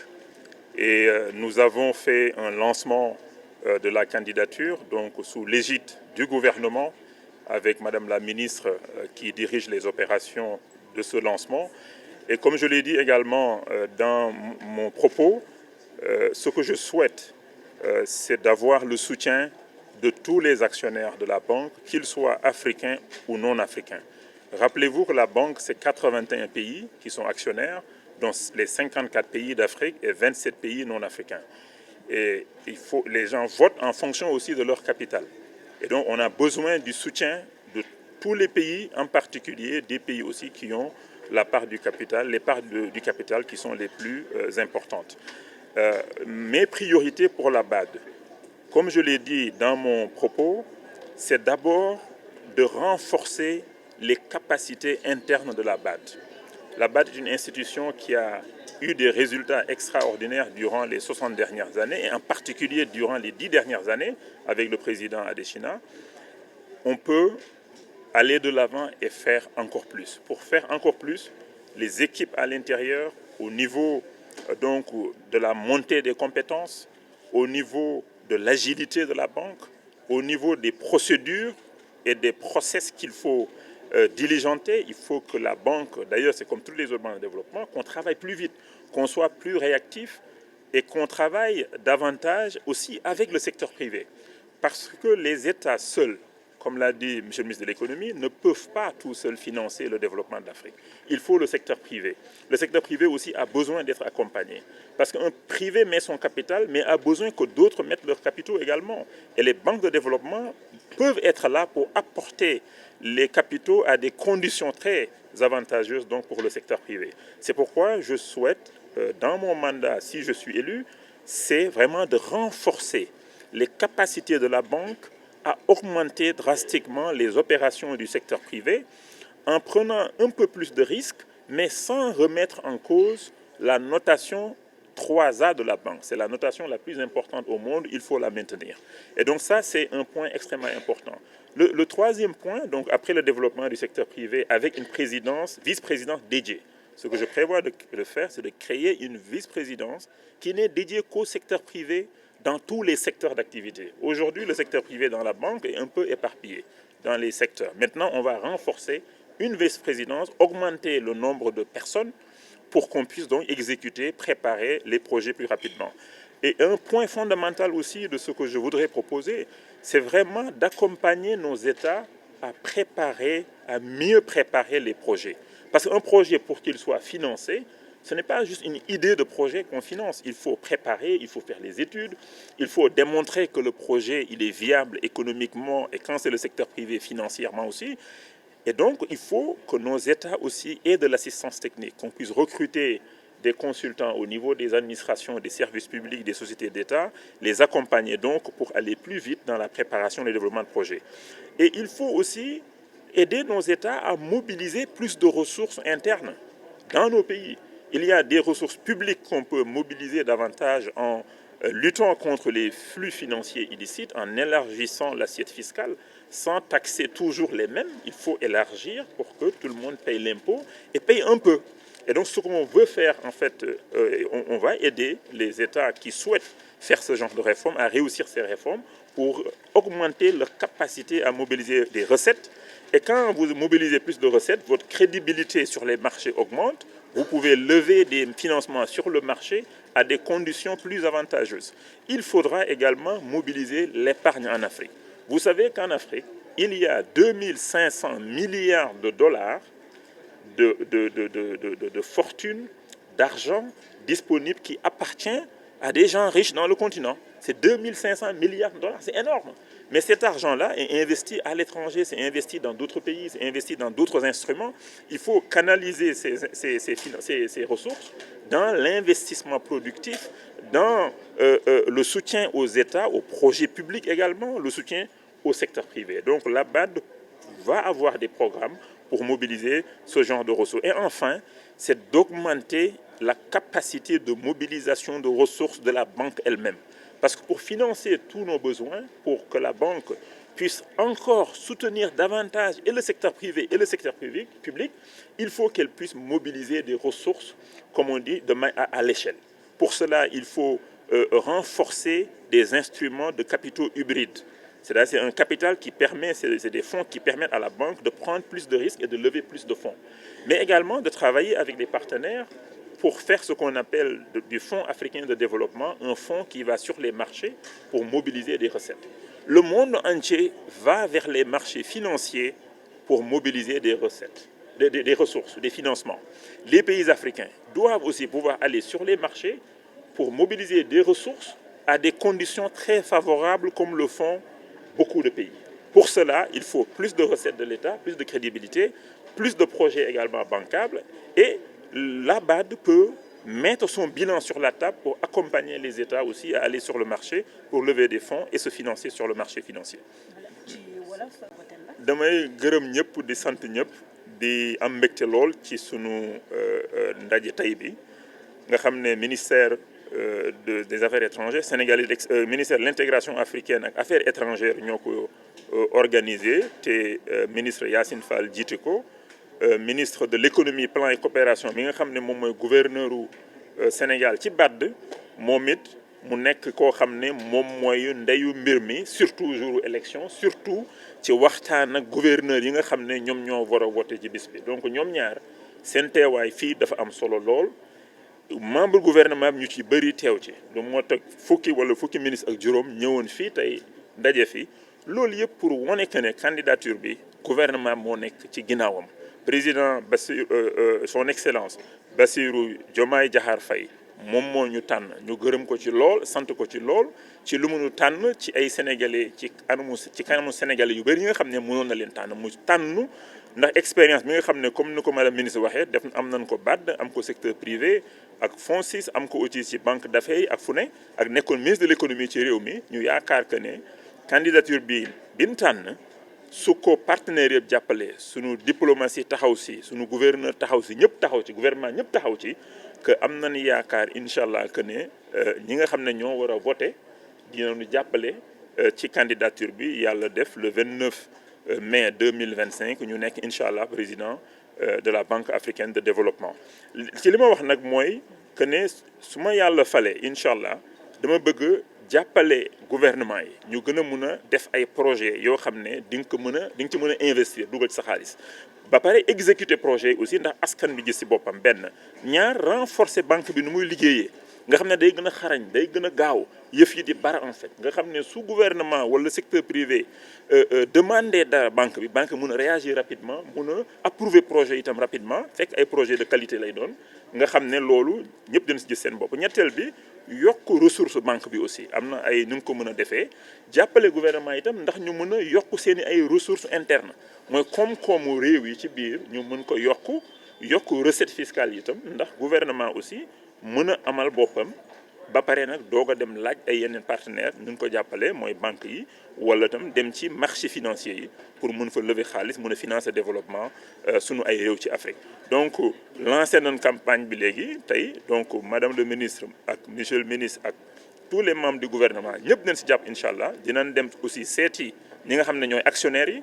et nous avons fait un lancement de la candidature, donc sous l'égide du gouvernement, avec Madame la ministre qui dirige les opérations de ce lancement. Et comme je l'ai dit également dans mon propos, ce que je souhaite, c'est d'avoir le soutien de tous les actionnaires de la banque, qu'ils soient africains ou non africains. Rappelez-vous que la banque, c'est 81 pays qui sont actionnaires, dont les 54 pays d'Afrique et 27 pays non africains. Et les gens votent en fonction aussi de leur capital. Et donc, on a besoin du soutien de tous les pays, en particulier des pays aussi qui ont la part du capital, les parts du capital qui sont les plus importantes. Mes priorités pour la BAD, comme je l'ai dit dans mon propos, c'est d'abord de renforcer les capacités internes de la BAD. La BAD est une institution qui a eu des résultats extraordinaires durant les 60 dernières années, et en particulier durant les 10 dernières années, avec le président Adesina. On peut aller de l'avant et faire encore plus. Pour faire encore plus, les équipes à l'intérieur, au niveau donc, de la montée des compétences, au niveau de l'agilité de la banque, au niveau des procédures et des process qu'il faut diligenter, il faut que la banque, d'ailleurs c'est comme tous les autres banques de développement, qu'on travaille plus vite, qu'on soit plus réactif et qu'on travaille davantage aussi avec le secteur privé. Parce que les États seuls, comme l'a dit M. le ministre de l'économie, ne peuvent pas tout seuls financer le développement de l'Afrique. Il faut le secteur privé. Le secteur privé aussi a besoin d'être accompagné. Parce qu'un privé met son capital, mais a besoin que d'autres mettent leurs capitaux également. Et les banques de développement peuvent être là pour apporter les capitaux à des conditions très avantageuses donc, pour le secteur privé. C'est pourquoi je souhaite, dans mon mandat, si je suis élu, c'est vraiment de renforcer les capacités de la banque à augmenter drastiquement les opérations du secteur privé en prenant un peu plus de risques, mais sans remettre en cause la notation 3A de la banque. C'est la notation la plus importante au monde, il faut la maintenir. Et donc ça, c'est un point extrêmement important. Le troisième point, donc après le développement du secteur privé avec une présidence, vice-présidence dédiée, ce que je prévois de faire, c'est de créer une vice-présidence qui n'est dédiée qu'au secteur privé dans tous les secteurs d'activité. Aujourd'hui, le secteur privé dans la banque est un peu éparpillé dans les secteurs. Maintenant, on va renforcer une vice-présidence, augmenter le nombre de personnes pour qu'on puisse donc exécuter, préparer les projets plus rapidement. Et un point fondamental aussi de ce que je voudrais proposer, c'est vraiment d'accompagner nos États à préparer, à mieux préparer les projets. Parce qu'un projet, pour qu'il soit financé, ce n'est pas juste une idée de projet qu'on finance. Il faut préparer, il faut faire les études, il faut démontrer que le projet il est viable économiquement et quand c'est le secteur privé, financièrement aussi. Et donc, il faut que nos États aussi aient de l'assistance technique, qu'on puisse recruter des consultants au niveau des administrations, des services publics, des sociétés d'État, les accompagner donc pour aller plus vite dans la préparation et le développement de projets. Et il faut aussi aider nos États à mobiliser plus de ressources internes dans nos pays. Il y a des ressources publiques qu'on peut mobiliser davantage en luttant contre les flux financiers illicites, en élargissant l'assiette fiscale, sans taxer toujours les mêmes. Il faut élargir pour que tout le monde paye l'impôt et paye un peu. Et donc, ce qu'on veut faire, en fait, on va aider les États qui souhaitent faire ce genre de réformes à réussir ces réformes pour augmenter leur capacité à mobiliser des recettes. Et quand vous mobilisez plus de recettes, votre crédibilité sur les marchés augmente. Vous pouvez lever des financements sur le marché à des conditions plus avantageuses. Il faudra également mobiliser l'épargne en Afrique. Vous savez qu'en Afrique, il y a 2500 milliards de dollars de fortune, d'argent disponible qui appartient à des gens riches dans le continent. C'est 2500 milliards de dollars, c'est énorme. Mais cet argent-là est investi à l'étranger, c'est investi dans d'autres pays, c'est investi dans d'autres instruments. Il faut canaliser ces ressources dans l'investissement productif, dans le soutien aux États, aux projets publics également, le soutien au secteur privé. Donc la BAD va avoir des programmes pour mobiliser ce genre de ressources. Et enfin, c'est d'augmenter la capacité de mobilisation de ressources de la banque elle-même. Parce que pour financer tous nos besoins, pour que la banque puisse encore soutenir davantage et le secteur privé et le secteur public, il faut qu'elle puisse mobiliser des ressources, comme on dit, à l'échelle. Pour cela, il faut renforcer des instruments de capitaux hybrides. C'est-à-dire c'est un capital qui permet, c'est des fonds qui permettent à la banque de prendre plus de risques et de lever plus de fonds. Mais également de travailler avec des partenaires pour faire ce qu'on appelle du Fonds africain de développement, un fonds qui va sur les marchés pour mobiliser des recettes. Le monde entier va vers les marchés financiers pour mobiliser des recettes, des ressources, des financements. Les pays africains doivent aussi pouvoir aller sur les marchés pour mobiliser des ressources à des conditions très favorables comme le font beaucoup de pays. Pour cela, il faut plus de recettes de l'État, plus de crédibilité, plus de projets également bancables et la BAD peut mettre son bilan sur la table pour accompagner les États aussi à aller sur le marché pour lever des fonds et se financer sur le marché financier. damay gërëm ñëpp di sant ñëpp di am mbégte lool ci sunu ndaje tey bi nga xam ne ministère des affaires étrangères sénégalais ministère de l'intégration africaine ak affaires étrangères ñoo ko organisé te ministre Yacine Fall jiite ko ministre de l'économie plan et coopération mi nga xam ne moom mooy gouverneur u Sénégal ci BAD moom it mu nekk koo xam ne moom mooy ndeyu mbir mi surtout jour élection surtout ci waxtaan ak gouverneur yi nga xam ne ñoom ñoo war a voté ci bis bi donc ñoom ñaar seen teewaay fii dafa am solo lool membre gouvernement bi ñu ci bëri teew ci lu moo tax fukki ministre ak juróom ñëwoon fii tey ndaje fi loolu yëpp pour wane que ne candidature bi gouvernement moo nekk ci ginnaawam président son excellence Bassirou Diomaye Diakhar Faye moom moo ñu tànn ñu gërëm ko ci lool sant ko ci lool ci lu mu ñu tànn ci ay sénégalais ci kanamu sénégalais yu bëri yi nga xam ne mënoon na leen tànn mu tànn ndax expérience bi nga xam ne comme ni ko madame ministre waxee def am nañ ko BAD am ko secteur privé ak FONSIS am ko aussi ci banque d'affaires yi ak fu ne ak nekkoon ministre de l'économie ci réew mi ñu yaakaar que ne candidature bi ñu tànn su ko partenaires yëpp jàppale sunu diplomatie taxaw si sunu gouverneur taxaw si ñëpp taxaw ci gouvernement ñëpp taxaw ci que am nañu yaakaar incha allah que ne ñi nga xam ne ñoo war a voté dinañu jàppale ci candidature bi yàlla def le 29 mai 2025 ñu nekk incha allah président de la Banque africaine de développement. ci li ma wax nag mooy que ne su ma yàlla fale incha allah dama bëgg jàppale gouvernement yi ñu gën a mun a def ay projets yoo xam ne di nga ci mën a investir dugal ci sa xaalis ba pare exécuter projet yi aussi ndax askan bi gis ci boppam benn ñaar renforcer banque bi nu muy liggéeyee nga xam ne day gën a xarañ day gën a gaaw yëf yi di bara en fait nga xam ne su gouvernement wala secteur privé demander dara banque bi mun a réagir rapidement mun a approuver projet itam rapidement fekk ay projet de qualité lay doon nga xam ne loolu ñëpp dañ ci gis seen bopp. ñetteel bi yokk ressource banque bi aussi am na ay nu nga ko mën a defee jàppale gouvernement itam ndax ñu mën a yokk seen i ay ressources internes mooy koom-koomu réew yi ci biir ñu mën ko yokk recette fiscale yi itam ndax gouvernement aussi mën a amal boppam ba pare nag doog a dem laaj ay yeneen partenaires ñu ko jàppale mooy banque yi wala tam dem ci marché financier yi pour mën fa lever xaalis mën a financer développement sunu ay réew ci Afrique. donc lancé nañ campagne bi léegi tey donc madame le ministre ak monsieur le ministre ak tous les membres du gouvernement ñëpp nañ si jàpp incha allah dinañ dem aussi seeti ñi nga xam ne ñooy actionnaires yi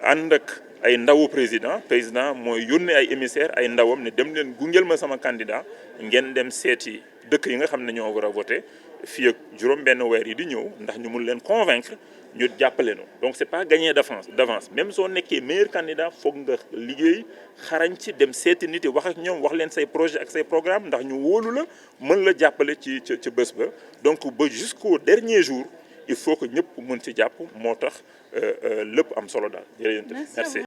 ànd ak ay ndawu président mooy yónnee ay émissaires ay ndawam ne dem leen gungeel ma sama candidat ngeen dem seeti dëkk yi nga xam ne ñoo war a voté fii ak juróom-benn weer yi di ñëw ndax ñu mun leen convaincre ñu jàppale no donc c'est pas gagné d'avance même soo nekkee meilleur candidat foog nga liggéey xarañ ci dem seeti nit yi wax ak ñoom wax leen say projet ak say programme ndax ñu wóolu la mën la jàppale ci bés ba donc ba jusqu'au dernier jour il faut que ñëpp mën ci jàpp moo tax lépp am solo daal jërëjëf merci.